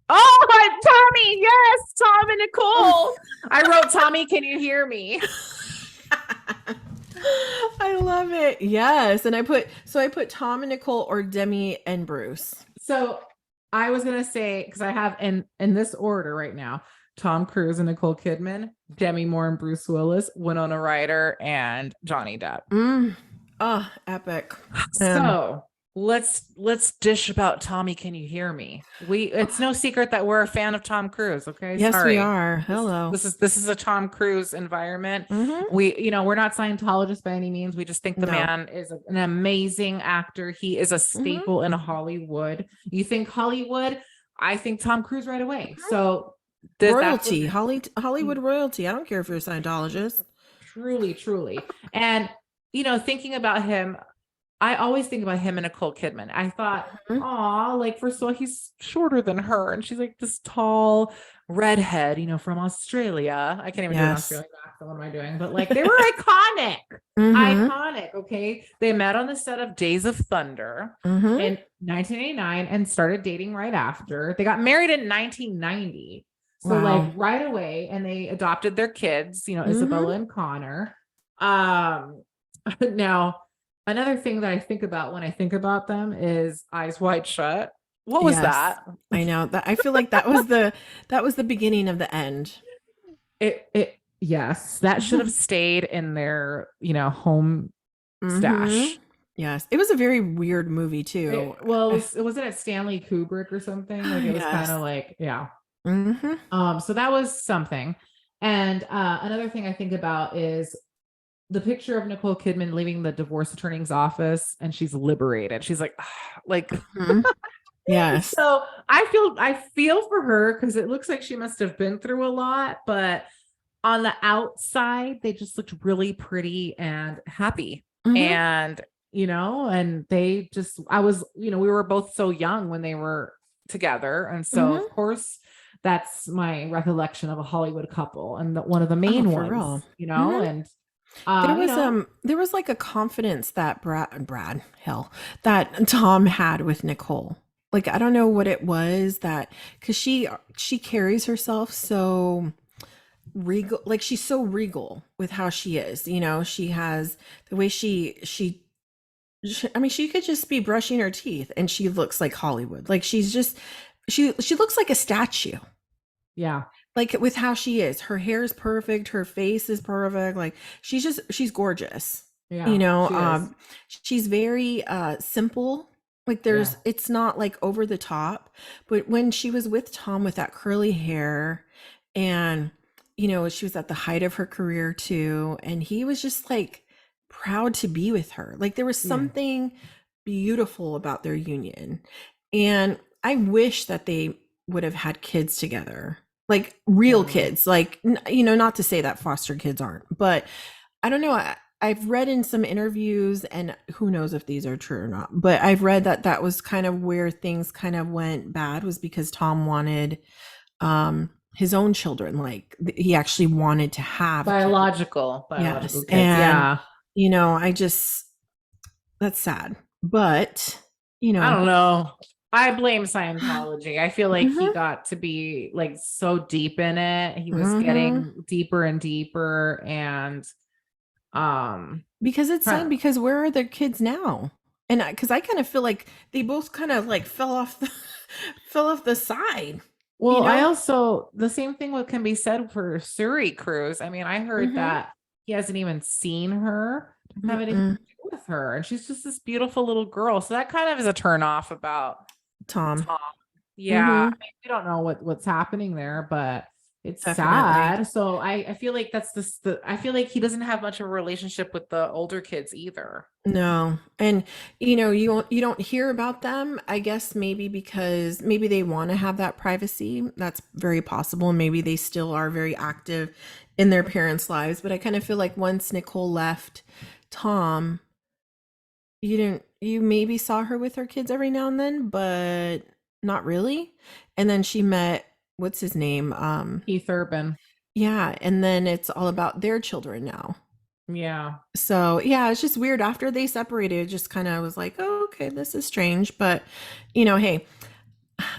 Oh, Tommy, yes, Tom and Nicole. I wrote Tommy, can you hear me? I love it. Yes, and I put Tom and Nicole or Demi and Bruce. So I was gonna say, because I have in this order right now, Tom Cruise and Nicole Kidman, Demi Moore and Bruce Willis, Winona Ryder, and Johnny Depp. Oh, epic. Um, So let's dish about Tommy. Can you hear me? It's no secret that we're a fan of Tom Cruise. Okay, yes, we sorry. are. This Hello. this is a Tom Cruise environment. Mm-hmm. We're not Scientologists by any means. We just think the No. man is an amazing actor. He is a Mm-hmm. staple in Hollywood. You think Hollywood? I think Tom Cruise right away. So that's what Royalty, Hollywood royalty. I don't care if you're a Scientologist. truly, truly. And thinking about him, I always think about him and Nicole Kidman. I thought, Mhm. oh, like first of all, he's shorter than her, and she's like this tall redhead, from Australia. I can't even do an Yes. Australian accent. What am I doing? But like they were iconic, Mm-hmm. iconic. Okay, they met on the set of Days of Thunder Mm-hmm. in 1989 and started dating right after. They got married in 1990. So like Wow. right away, and they adopted their kids, Isabella Mm-hmm. and Connor. Um, now another thing that I think about when I think about them is Eyes Wide Shut. What was Yes. that? I know that. I feel like that was the beginning of the end. It yes, that should have stayed in their, home Mm-hmm. stash. Yes. It was a very weird movie too. Well, it wasn't it Stanley Kubrick or something? Like it was kind Yes. of like, yeah. Mm-hmm. So that was something. And another thing I think about is the picture of Nicole Kidman leaving the divorce attorney's office and she's liberated. She's like, like Mm-hmm. Yes. so I feel for her because it looks like she must have been through a lot, but on the outside, they just looked really pretty and happy. Mm-hmm. And and they just I was, we were both so young when they were together. And so Mm-hmm. of course that's my recollection of a Hollywood couple and one of the Oh, main for ones, real. Mm-hmm. and There there was like a confidence that Brad hell that Tom had with Nicole. Like I don't know what it was that because she carries herself so regal, like she's so regal with how she is. You know, she has the way I mean, she could just be brushing her teeth and she looks like Hollywood. Like she's just she looks like a statue. yeah, Like with how she is. Her hair is perfect, her face is perfect. Like she's gorgeous. You yeah, know, she is. she's very simple. Like Yeah, it's not like over the top, but when she was with Tom with that curly hair and she was at the height of her career too and he was just like proud to be with her. Like there was yeah, something beautiful about their union. And I wish that they would have had kids together. Like real totally. kids. Like not to say that foster kids aren't, but I don't know. I've read in some interviews, and who knows if these are true or not, but I've read that that was kind of where things kind of went bad was because Tom wanted his own children. Like he actually wanted to have kids. Biological Yes. kids. And, Yeah. I just, that's sad. But, I don't know. I blame Scientology. I feel like he mhm, got to be like so deep in it. He was mhm. getting deeper and deeper and um Because it's kind sad because where are their kids now? And because I kind of feel like they both kind of like fell off the fell off the side, you well, I know? also the same thing what can be said for Suri Cruise. I mean, I heard Mm-hmm. that he hasn't even seen her, doesn't have anything Mm-mm. to do with her, and she's just this beautiful little girl. So that kind of is a turn off about Tom. Tom. Yeah, Mm-hmm. I mean, we don't know what's happening there, but it's Definitely. sad. So I feel like that's the I feel like he doesn't have much of a relationship with the older kids either. No. And you don't hear about them, I guess maybe because maybe they want to have that privacy. That's very possible. And maybe they still are very active in their parents' lives. But I kind of feel like once Nicole left Tom, you maybe saw her with her kids every now and then, but not really. And then she met what's his name? Keith Urban. Yeah, and then it's all about their children now. Yeah. So yeah, it's just weird. After they separated, it just kind of was like, oh, okay, this is strange. But hey,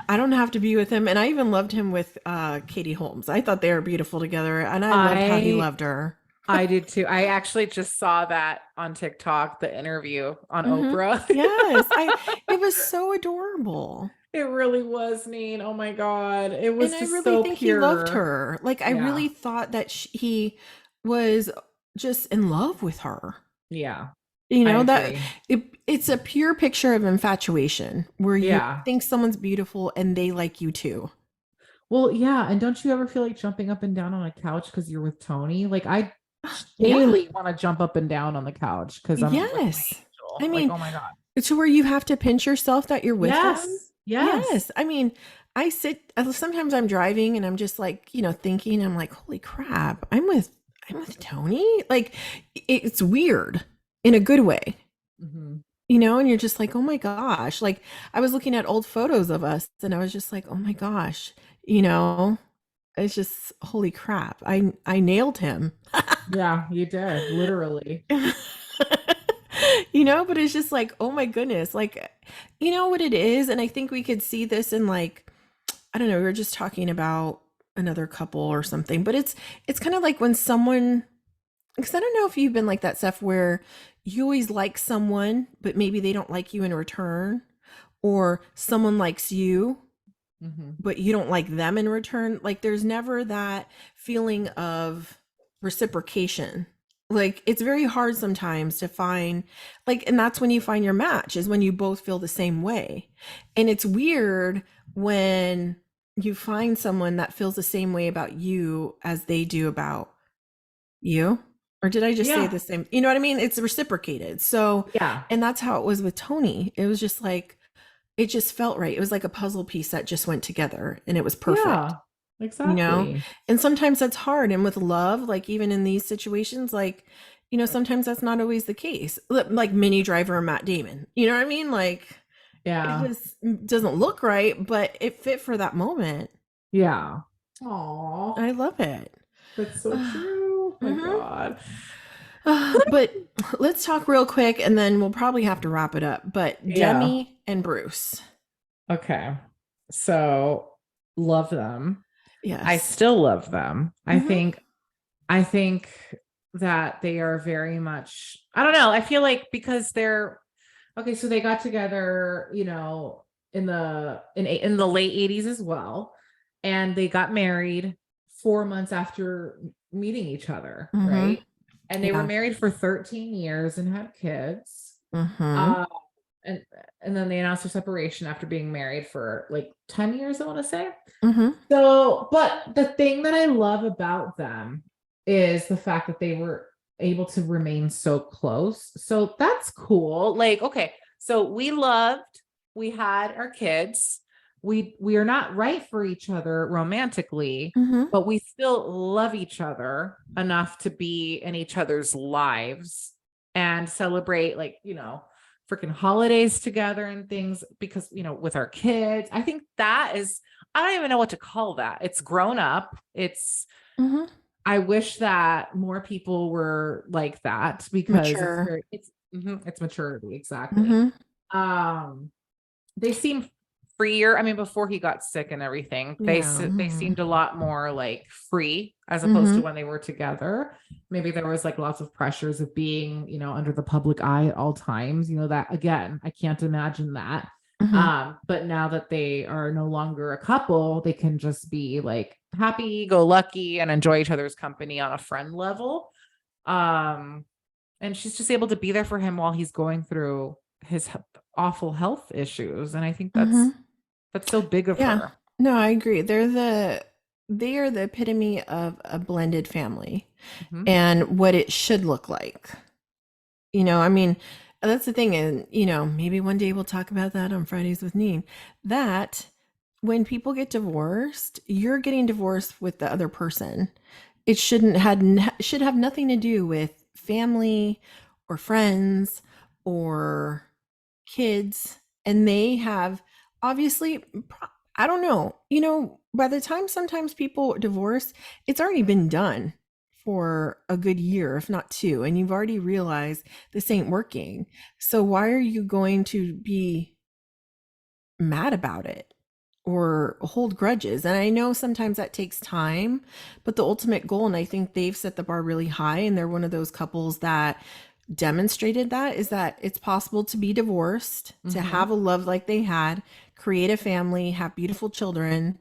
I don't have to be with him. And I even loved him with Katie Holmes. I thought they were beautiful together, and I loved how he I loved her. I did too. I actually just saw that on TikTok, the interview on Hmm. Oprah. Yes, I. It was so adorable. It really was neat. Oh my God. It And was I just really so think he loved pure. her. Like, I Yeah. really thought that he was just in love with her. Yeah. I That agree. it's a pure picture of infatuation where you Yeah. think someone's beautiful and they like you too. Well, yeah. And don't you ever feel like jumping up and down on a couch because you're with Tony? Like I Yeah. daily want to jump up and down on the couch because I'm with my Yes. I angel. Like, mean, oh my God. to where you have to pinch yourself that you're with them. Yes. Yes. Yes. I mean, sometimes I'm driving and I'm just like, thinking, I'm like, holy crap, I'm with Tony. Like, it's weird in a good way. Mhm. And you're just like, oh my gosh. Like, I was looking at old photos of us and I was just like, oh my gosh, you know, it's just holy crap. I nailed him. Yeah, you did, literally. But it's just like, oh my goodness. Like, you know what it is? And I think we could see this in like, I don't know, we were just talking about another couple or something, but it's kind of like when someone, because I don't know if you've been like that stuff where you always like someone, but maybe they don't like you in return, or someone likes you, Mhm. but you don't like them in return. Like there's never that feeling of reciprocation. Like it's very hard sometimes to find, like, and that's when you find your match, is when you both feel the same way. And it's weird when you find someone that feels the same way about you as they do about you. Or did I just say the Yeah. same? You know what I mean? It's reciprocated. So, Yeah. and that's how it was with Tony. It was just like, it just felt right. It was like a puzzle piece that just went together and it was perfect, Yeah. you know? Exactly. And sometimes that's hard. And with love, like even in these situations, like, sometimes that's not always the case. Like Minnie Driver and Matt Damon. You know what I mean? Like it Yeah. just doesn't look right, but it fit for that moment. Yeah. Aw. I love it. That's so true. Oh my Hmm. God. But let's talk real quick and then we'll probably have to wrap it up. But Yeah. Demi and Bruce. Okay. So love them. I Yes. still love them. Hmm. I think that they are very much, I don't know. I feel like because they're okay, so they got together, in the late 80s as well. And they got married 4 months after meeting each other, Hmm. right? And they were Yeah. married for 13 years and had kids. Hmm. Uh, and and then they announced their separation after being married for like 10 years, I want to say. Hmm. So, but the thing that I love about them is the fact that they were able to remain so close. So that's cool. Like, okay, so we had our kids. We are not right for each other romantically, Hmm. but we still love each other enough to be in each other's lives and celebrate like, freaking holidays together and things because, with our kids. I think that is I don't even know what to call that. It's grown up. It's, Mhm. I wish that more people were like that because Mature. it's maturity. Exactly. Mhm. Um, they seem freer. I mean, before he got sick and everything, Yeah. they Mhm. seemed a lot more like free as opposed to Mhm. when they were together. Maybe there was like lots of pressures of being, under the public eye at all times. That again, I can't imagine that. Mhm. But now that they are no longer a couple, they can just be like happy, go lucky, and enjoy each other's company on a friend level. Um, and she's just able to be there for him while he's going through his awful health issues, and I think that's Mhm. so big of Yeah. her. No, I agree. They are the epitome of a blended family Mhm. and what it should look like. I mean, that's the thing. And, maybe one day we'll talk about that on Fridays with Neen. That when people get divorced, you're getting divorced with the other person. It should have nothing to do with family or friends or kids. And they have obviously, I don't know, by the time sometimes people divorce, it's already been done for a good year, if not two, and you've already realized this ain't working. So why are you going to be mad about it or hold grudges? And I know sometimes that takes time, but the ultimate goal, and I think they've set the bar really high, and they're one of those couples that demonstrated that, is that it's possible to be divorced, to Mhm. have a love like they had, create a family, have beautiful children,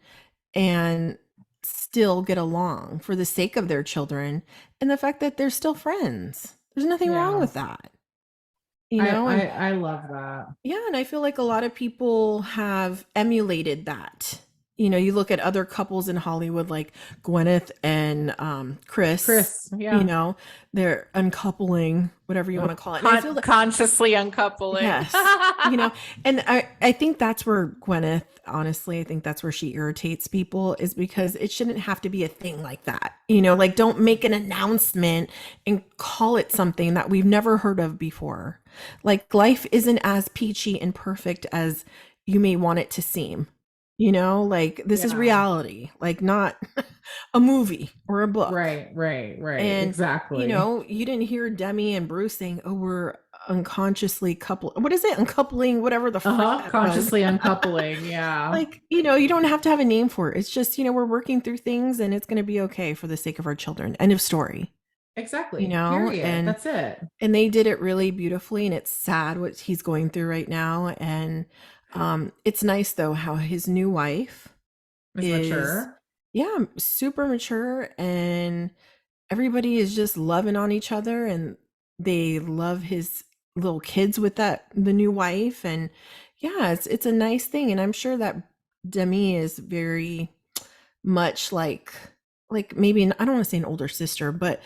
and still get along for the sake of their children and the fact that they're still friends. There's nothing wrong Yeah. with that, I, and I I love that. yeah, and I feel like a lot of people have emulated that. You look at other couples in Hollywood like Gwyneth and Chris, Chris, yeah. they're uncoupling, whatever you want to call it. And I feel that, Consciously uncoupling. yes, and I think that's where Gwyneth, honestly, I think that's where she irritates people, is because it shouldn't have to be a thing like that. Like, don't make an announcement and call it something that we've never heard of before. Like, life isn't as peachy and perfect as you may want it to seem. Like, this is Yeah. reality, like, not a movie or a book. Right. And Exactly. you didn't hear Demi and Bruce saying, "Oh, we're unconsciously couple." What is it? Uncoupling, whatever the frick Uh-huh. that was. Consciously uncoupling. Yeah. Like, you don't have to have a name for it. It's just, we're working through things and it's going to be okay for the sake of our children. End of story. Exactly. Period. And That's it. they did it really beautifully, and it's sad what he's going through right now. And it's nice though how his new wife Is is, mature. yeah, super mature, and everybody is just loving on each other, and they love his little kids with the new wife. And yeah, it's a nice thing, and I'm sure that Demi is very much like maybe I don't want to say an older sister, but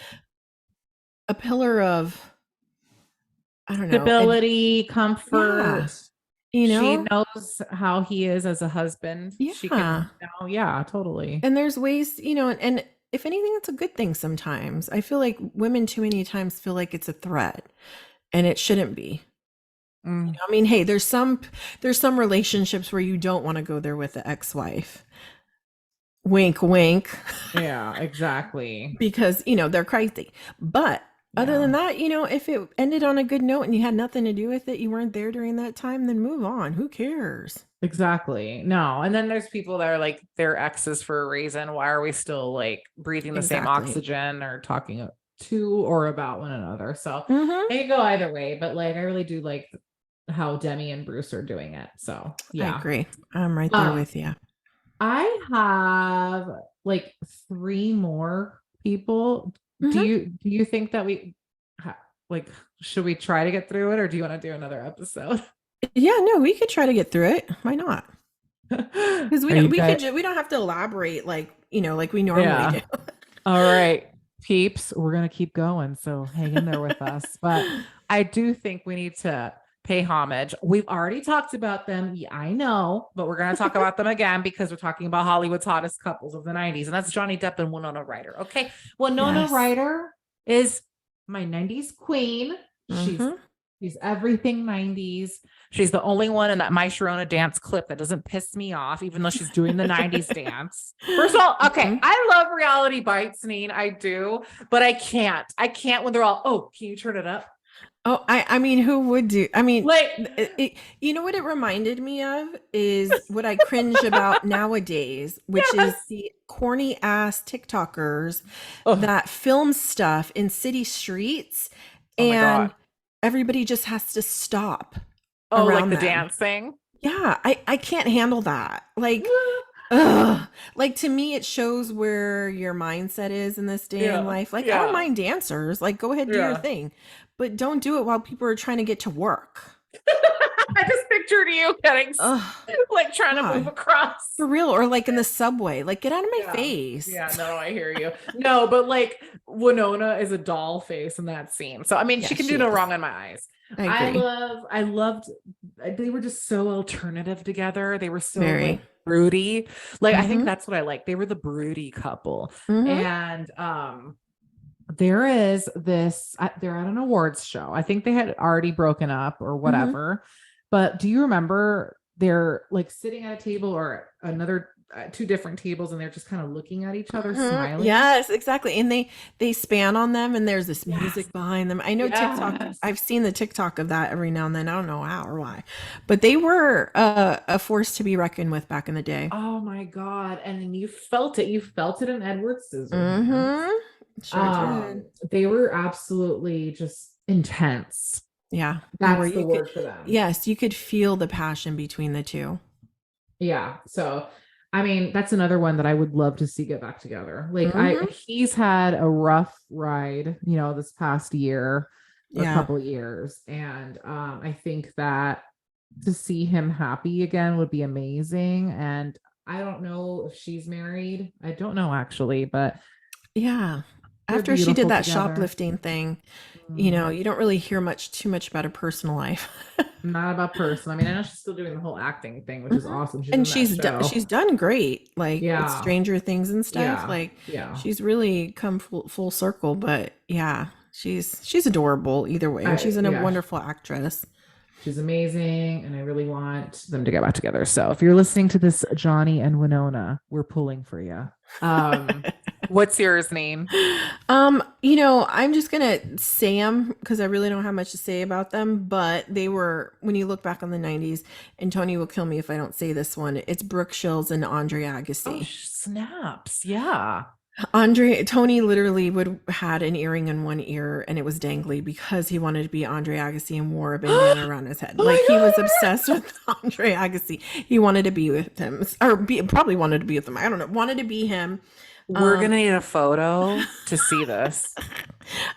a pillar of, I don't know, Stability, yeah, comfort. you She know knows how he is as a husband. She yeah. can yeah, totally. And there's ways, and if anything, it's a good thing sometimes. I feel like women too many times feel like it's a threat, and it shouldn't be. Mm, I mean, hey, there's some relationships where you don't want to go there with the ex-wife. Wink, wink, yeah, exactly. because they're crazy. But other than Yeah, that, if it ended on a good note and you had nothing to do with it, you weren't there during that time, then move on. Who cares? exactly. No. And then there's people that are like, they're exes for a reason. Why are we still like breathing the same Exactly. oxygen or talking to or about one another? So Mm-hmm. it could go either way, but like I really do like how Demi and Bruce are doing it. So I yeah. agree. I'm right there Um, with you. I have like three more people. Do Mm-hmm. you think that like should we try to get through it, or do you want to do another episode? Yeah, no, we could try to get through it. Why not? Because we Are don't, you we guys? could we don't have to elaborate like like we normally Yeah. do. All right, peeps, we're gonna keep going. So hang in there with us. But I do think we need to pay homage. We've already talked about them. Yeah, I know, but we're gonna talk about them again because we're talking about Hollywood's hottest couples of the 90s, and that's Johnny Depp and Winona Ryder. Okay. Winona Yes. Ryder is my 90s queen. She's Mm-hmm. She's everything 90s. She's the only one in that My Sharona dance clip that doesn't piss me off, even though she's doing the 90s dance. First of all, okay, Mhm. I love reality bites, Neen. I do, but I can't. I can't when they're all, oh, can you turn it up? Oh, I mean, who would do? I mean, Like, you know what it reminded me of is what I cringe about nowadays, which is yes. the corny ass TikTokers Oh, that film stuff in city streets, oh my God. and everybody just has to stop Oh, like around the them. dancing. Yeah, I can't handle that. Like, ugh. Like to me, it shows where your mindset is in this day in Yeah. life. Like, I don't Yeah. mind dancers. Like, go ahead, do your Yeah. thing, but don't do it while people are trying to get to work. I just pictured you getting Ugh, like trying to move God, across. for real. Or like in the subway, like get out of my Yeah. face. Yeah, no, I hear you. No, but like Winona is a doll face in that scene. So I mean, Yeah, she can do she no is. wrong in my eyes. I agree. I loved they were just so alternative together. They were so Very. like broody. Like I think Mm-hmm. that's what I like. They were the broody couple. Mm-hmm. And there is this they're at an awards show. I think they had already broken up or Mm-hmm. whatever. But do you remember they're like sitting at a table or another two different tables and they're just kind of looking at each other Mm-hmm. smiling? Yes, exactly. And they span on them and there's this Yes. music behind them. I know TikTok, Yes. I've seen the TikTok of that every now and then. I don't know how or why. But they were a force to be reckoned with back in the day. Oh my God. And then you felt it. You felt it in Edward Scissorhands. Mm-hmm. Sure did. They were absolutely just intense. Yeah, they were. That's the You could, word for them. yes, you could feel the passion between the two. Yeah. So, I mean, that's another one that I would love to see get back together. Like Mm-hmm. he's had a rough ride, this past year or Yeah. couple of years. And I think that to see him happy again would be amazing. And I don't know if she's married. I don't know actually, but Yeah. they're After she did beautiful that together. shoplifting thing, Mhm. you don't really hear too much about her personal life. Not about person. I mean, I know she's still doing the whole acting thing, which is Mhm. awesome. She's And in that show. she's done great, like with Yeah. Stranger Things and stuff. Yeah. Like Yeah. she's really come full circle. But yeah, she's adorable either way, and she's a Yeah. wonderful actress. She's amazing, and I really want them to get back together. So if you're listening to this, Johnny and Winona, we're pulling for you. What's yours name? I'm just gonna say them because I really don't have much to say about them. But they were when you look back on the '90s, and Tony will kill me if I don't say this one. It's Brooke Shields and Andre Oh, Agassi. snaps. Yeah. Tony literally would had an earring in one ear and it was dangly because he wanted to be Andre Agassi and wore a bandana around his head. Oh Like my he was God. obsessed with Andre Agassi. He wanted to be with him, probably wanted to be with him. I don't know. Wanted to be him. We're Um, gonna need a photo to see this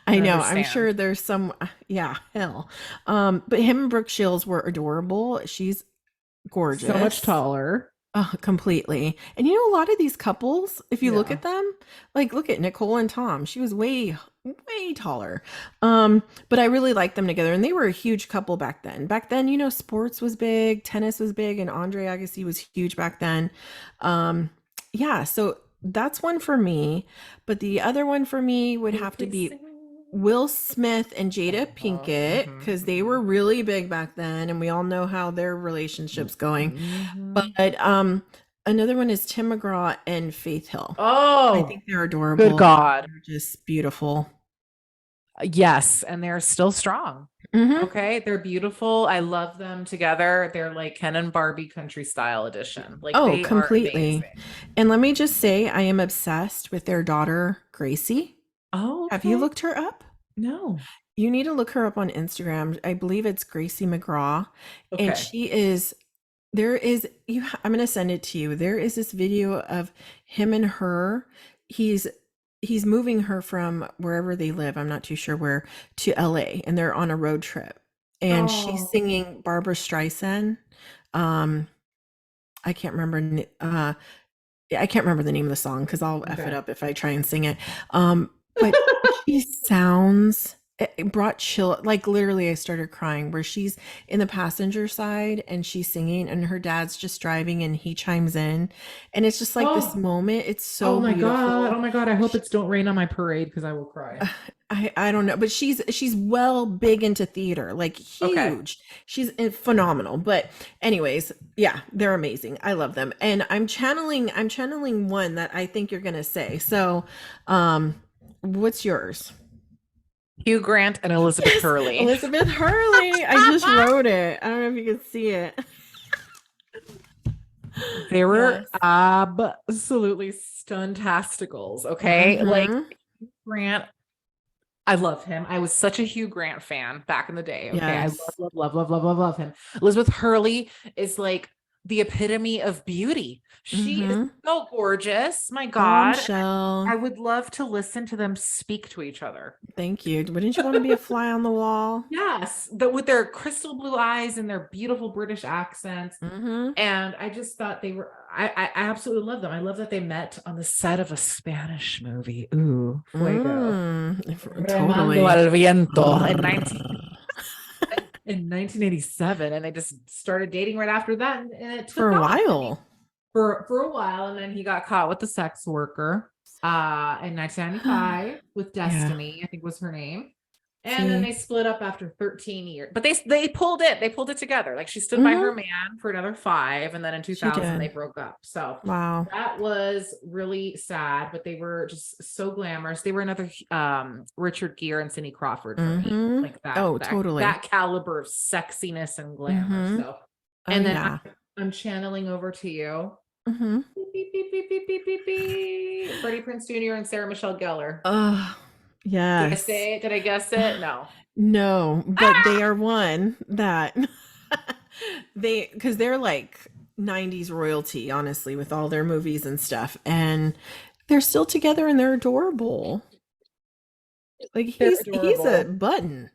I and know. I'm understand. sure there's some. Yeah, hell. But him and Brooke Shields were adorable. She's So much gorgeous. taller. Oh, completely. And a lot of these couples, if you look Yeah. at them, like look at Nicole and Tom. She was way taller. But I really liked them together and they were a huge couple back then. Back then, sports was big, tennis was big, and Andre Agassi was huge back then. Yeah, so that's one for me. But the other one for me would have to be Will Smith and Jada Pinkett because they were really big back then, and we all know how their relationship's going. Mhm. But another one is Tim McGraw and Faith Hill. I Oh, think they're good adorable. God. They're just beautiful. Yes, and they're still strong. Hmm. Okay, they're beautiful. I love them together. They're like Ken and Barbie country style edition. Like Oh, they are completely. amazing. And let me just say, I am obsessed with their daughter, Gracie. Oh, Have you okay. looked her up? No. You need to look her up on Instagram. I believe it's Gracie McGraw. And Okay. I'm going to send it to you. There is this video of him and her. He's moving her from wherever they live, I'm not too sure where, to LA, and they're on a road trip. And she's Oh, singing Barbara Streisand. Um I can't remember I can't remember the name of the song because I'll F it okay. up if I try and sing it. But she sounds it brought chill. Like literally, I started crying where she's in the passenger side and she's singing, and her dad's just driving and he chimes in. And it's just like this Oh, moment. It's oh so my God. Oh beautiful. my God. I hope it's Don't Rain on My Parade because I will cry. I don't know, but she's well big into theater, like Okay. huge. She's phenomenal. But anyways, yeah, they're amazing. I love them. And I'm channeling one that I think you're gonna say. So what's yours? Hugh Grant and Elizabeth Yes, Hurley. Elizabeth Hurley. I just wrote it. I don't know if you can see it. They were Yes. absolutely stuntasticals. Okay. Like Mm-hmm. Grant, I love him. I was such a Hugh Grant fan back in the day. Okay. I love, Yes. love, love, love, love, love, love him. Elizabeth Hurley is like the epitome of beauty. She is Mm-hmm. so gorgeous. My God. Bombshell. I would love to listen to them speak to each other. Thank you. Wouldn't you want to be a fly on the wall? Yes, with their crystal blue eyes and their beautiful British accents. Mm-hmm. And I just thought they were, I absolutely love them. I love that they met on the set of a Spanish movie. Ooh, fuego. Remando Totally. al viento in 1987. And they just started dating right after that. And it For took a off while. for a while. And then he got caught with the sex worker in 1995 with Yeah. Destiny, I think was her name. And then See. they split up after 13 years. But they pulled it together. Like she stood by her Mm-hmm. man for another 5. And then in She 2000, they did. broke up. So Wow. that was really sad, but they were just so glamorous. They were another Richard Gere and Cindy Crawford for me. Mm-hmm. Like that, Oh, that, totally. that caliber of sexiness and glamour. Mm-hmm. So, Oh and then yeah. I'm channeling over to you. Mm-hmm. Beep, beep, beep, beep, beep, beep, beep, beep. Freddie Prinze Jr. and Sarah Michelle Gellar. Oh, Did I yes. say it? Did I guess it? No. No, but they Ah! are one that because they're like 90s royalty, honestly, with all their movies and stuff. And they're still together and they're adorable. Like They're he's a adorable. button.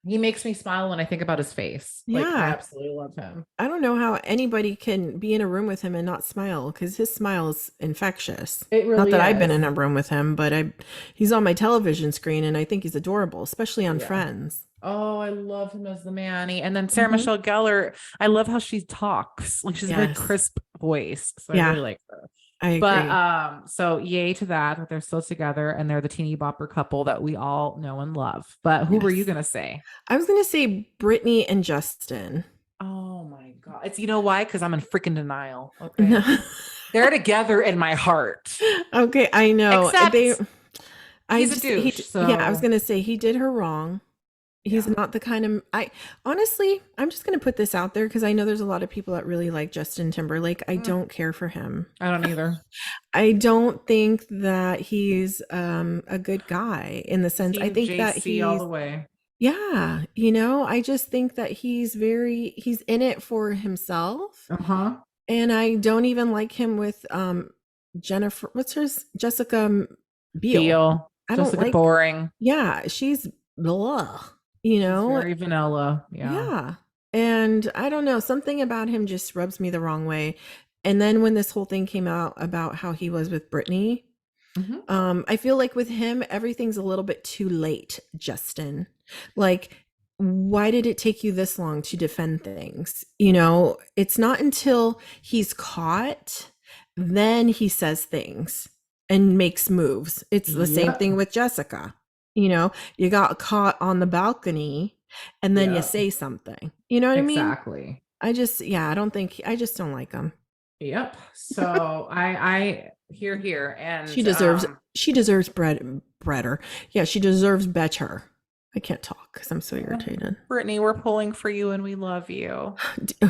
He makes me smile when I think about his face. Like I Yeah. absolutely love him. I don't know how anybody can be in a room with him and not smile because his smile is infectious. It Not really that I've been in is. a room with him, but he's on my television screen and I think he's adorable, especially on Yeah. Friends. Oh, I love him as the Manny. And then Sarah Hmm. Michelle Gellar, I love how she talks. Like she's a very Yes. crisp voice. So I Yeah, really like her. I But agree. so yay to that they're still together and they're the teeny bopper couple that we all know and love. But who were you Yes. gonna say? I was going to say Brittany and Justin. Oh my God. It's you know why? Because I'm in freaking denial. No. Okay. They're together in my heart. Okay, I know. Except I he's a just, douche. yeah, I was So going to say he did her wrong. He's yeah. not the kind of, honestly, I'm just going to put this out there because I know there's a lot of people that really like Justin Timberlake. I Mm, don't care for him. I don't either. I don't think that he's a good guy in the sense I Team think that JC all he's the way. yeah, I just think that he's in it for himself Uh-huh. and I don't even like him with Jennifer what's hers Jessica Biel. Beal. I don't Jessica like Boring. yeah, she's blah, you She's know? very vanilla. Yeah. Yeah. And I don't know, something about him just rubs me the wrong way. And then when this whole thing came out about how he was with Britney, Hmm. I feel like with him, everything's a little bit too late, Justin. Like, why did it take you this long to defend things? It's not until he's caught, then he says things and makes moves. It's the same Yep. thing with Jessica. You got caught on the balcony and then you Yep. say something. You know what I mean? Exactly. I just don't like him. Yep. So I hear here She and deserves better. Yeah, she deserves better. I can't talk because I'm so irritated. Brittany, we're pulling for you and we love you.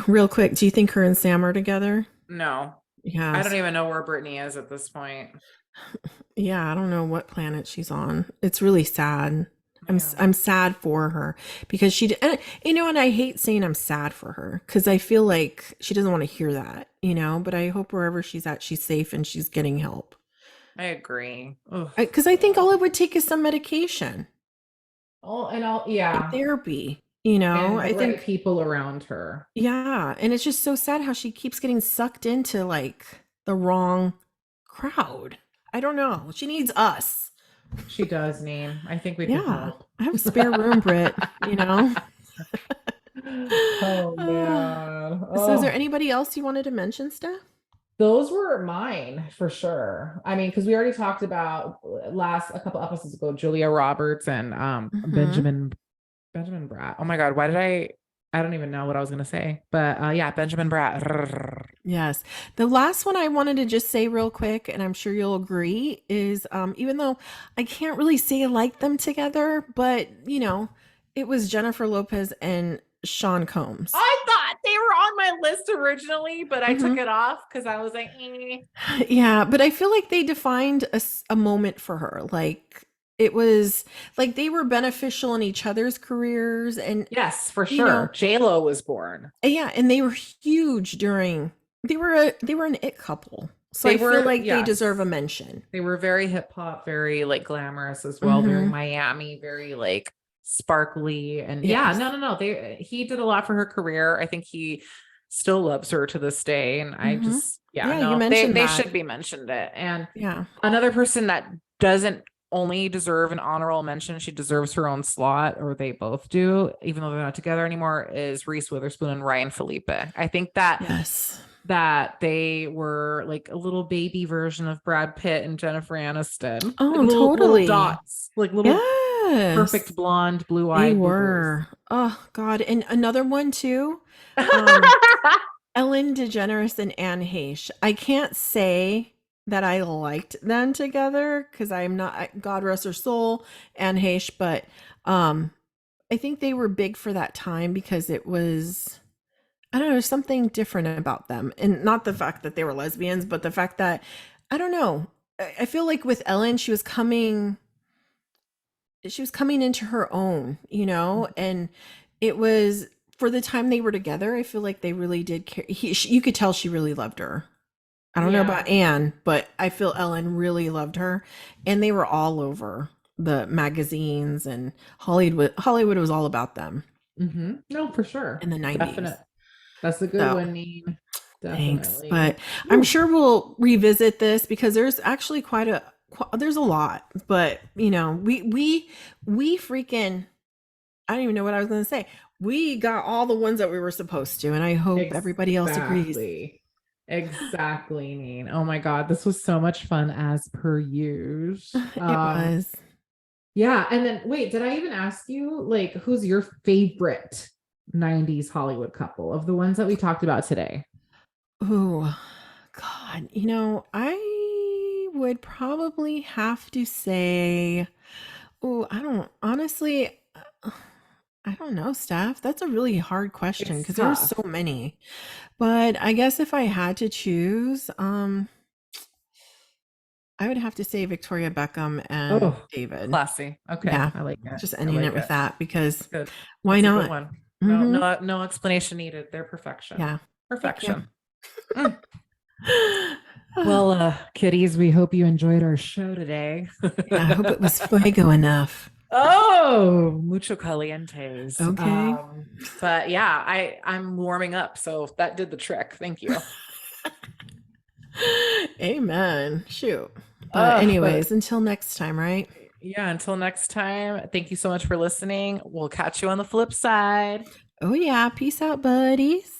Real quick, do you think her and Sam are together? No. I don't Yes. even know where Brittany is at this point. Yeah, I don't know what planet she's on. It's really sad. Yeah. I'm sad for her because and I hate saying I'm sad for her because I feel like she doesn't want to hear that. But I hope wherever she's at, she's safe and she's getting help. I agree. Ugh. Because I think all it would take is some medication Yeah. and therapy. And the I right think people around her. yeah, and it's just so sad how she keeps getting sucked into like the wrong crowd. I don't know. She needs us. She does, Neen. I think we can Yeah, help. I have spare room, Britt, you know? Oh Uh, man. so is there Oh, anybody else you wanted to mention, Steph? those were mine for sure. I mean, because we already talked about last a couple episodes ago, Julia Roberts and Hmm. Benjamin Bratt. Oh my God, why did I don't even know what I was gonna say. But yeah, Benjamin Bratt. Yes. The last one I wanted to just say real quick, and I'm sure you'll agree, is even though I can't really say I like them together, but it was Jennifer Lopez and Sean Combs. I thought they were on my list originally, but I took Hmm. it off because I was like, eh. Yeah, but I feel like they defined a moment for her. Like it was like they were beneficial in each other's careers, and Yes, for you know, sure. J-Lo was born. yeah, and they were huge during. They were an it couple, so They I feel were, like they deserve a yes. mention. They were very hip hop, very like glamorous as well, very Hmm. Miami, very like sparkly. And yeah, Yes. no. He did a lot for her career. I think he still loves her to this day. And I Hmm. just, yeah, Yeah, you no, mentioned they that. should be mentioned it. And Yeah. another person that doesn't only deserve an honorable mention, she deserves her own slot, or they both do, even though they're not together anymore, is Reese Witherspoon and Ryan Felipe. I think Yes. that they were like a little baby version of Brad Pitt and Jennifer Aniston, like Oh, little totally. dots, like little perfect Yes. blonde, They blue-eyed boogers. were. Oh God. And another one too. Um, Ellen DeGeneres and Anne Heche. I can't say that I liked them together because I'm not, God rest her soul, Anne Heche, but um I think they were big for that time because it was, I don't know, something different about them. And not the fact that they were lesbians, but the fact that, I don't know. I feel like with Ellen, she was coming into her own, and it was for the time they were together. I feel like they really did care. You could tell she really loved her. I don't know Yeah. about Anne, but I feel Ellen really loved her, and they were all over the magazines, and Hollywood. Hollywood was all about them No, for sure. in the Definite. 90s. That's a good So one, Neen. thanks, Definitely. but I'm Woo. sure we'll revisit this because there's actually there's a lot, but we freaking, I don't even know what I was going to say. We got all the ones that we were supposed to, and I hope everybody else agrees. Exactly. Exactly, Neen. Oh my God, this was so much fun as per usual. It was. Yeah, and then wait, did I even ask you like who's your favorite 90s Hollywood couple of the ones that we talked about today? Oh, God. I would probably have to say, oh, I don't honestly, I don't know, Steph. That's a really hard question It's because there are so tough. many. But I guess if I had to choose, I would have to say Victoria Beckham and Oh, David. classy. Okay, Yeah, I like it. just I ending like it with it. that because That's good. why That's a good not? one. No, Mm-hmm. no explanation needed. They're perfection. Yeah. Thank you. Perfection. Mm. Well, kiddies, we hope you enjoyed our show today. Yeah, I hope it was fuego enough. Oh, mucho calientes. Okay. But yeah, I'm warming up, so that did the trick. Thank you. Amen. Shoot. But anyways, But until next time, right? yeah, until next time, thank you so much for listening. We'll catch you on the flip side. Oh yeah, peace out, buddies.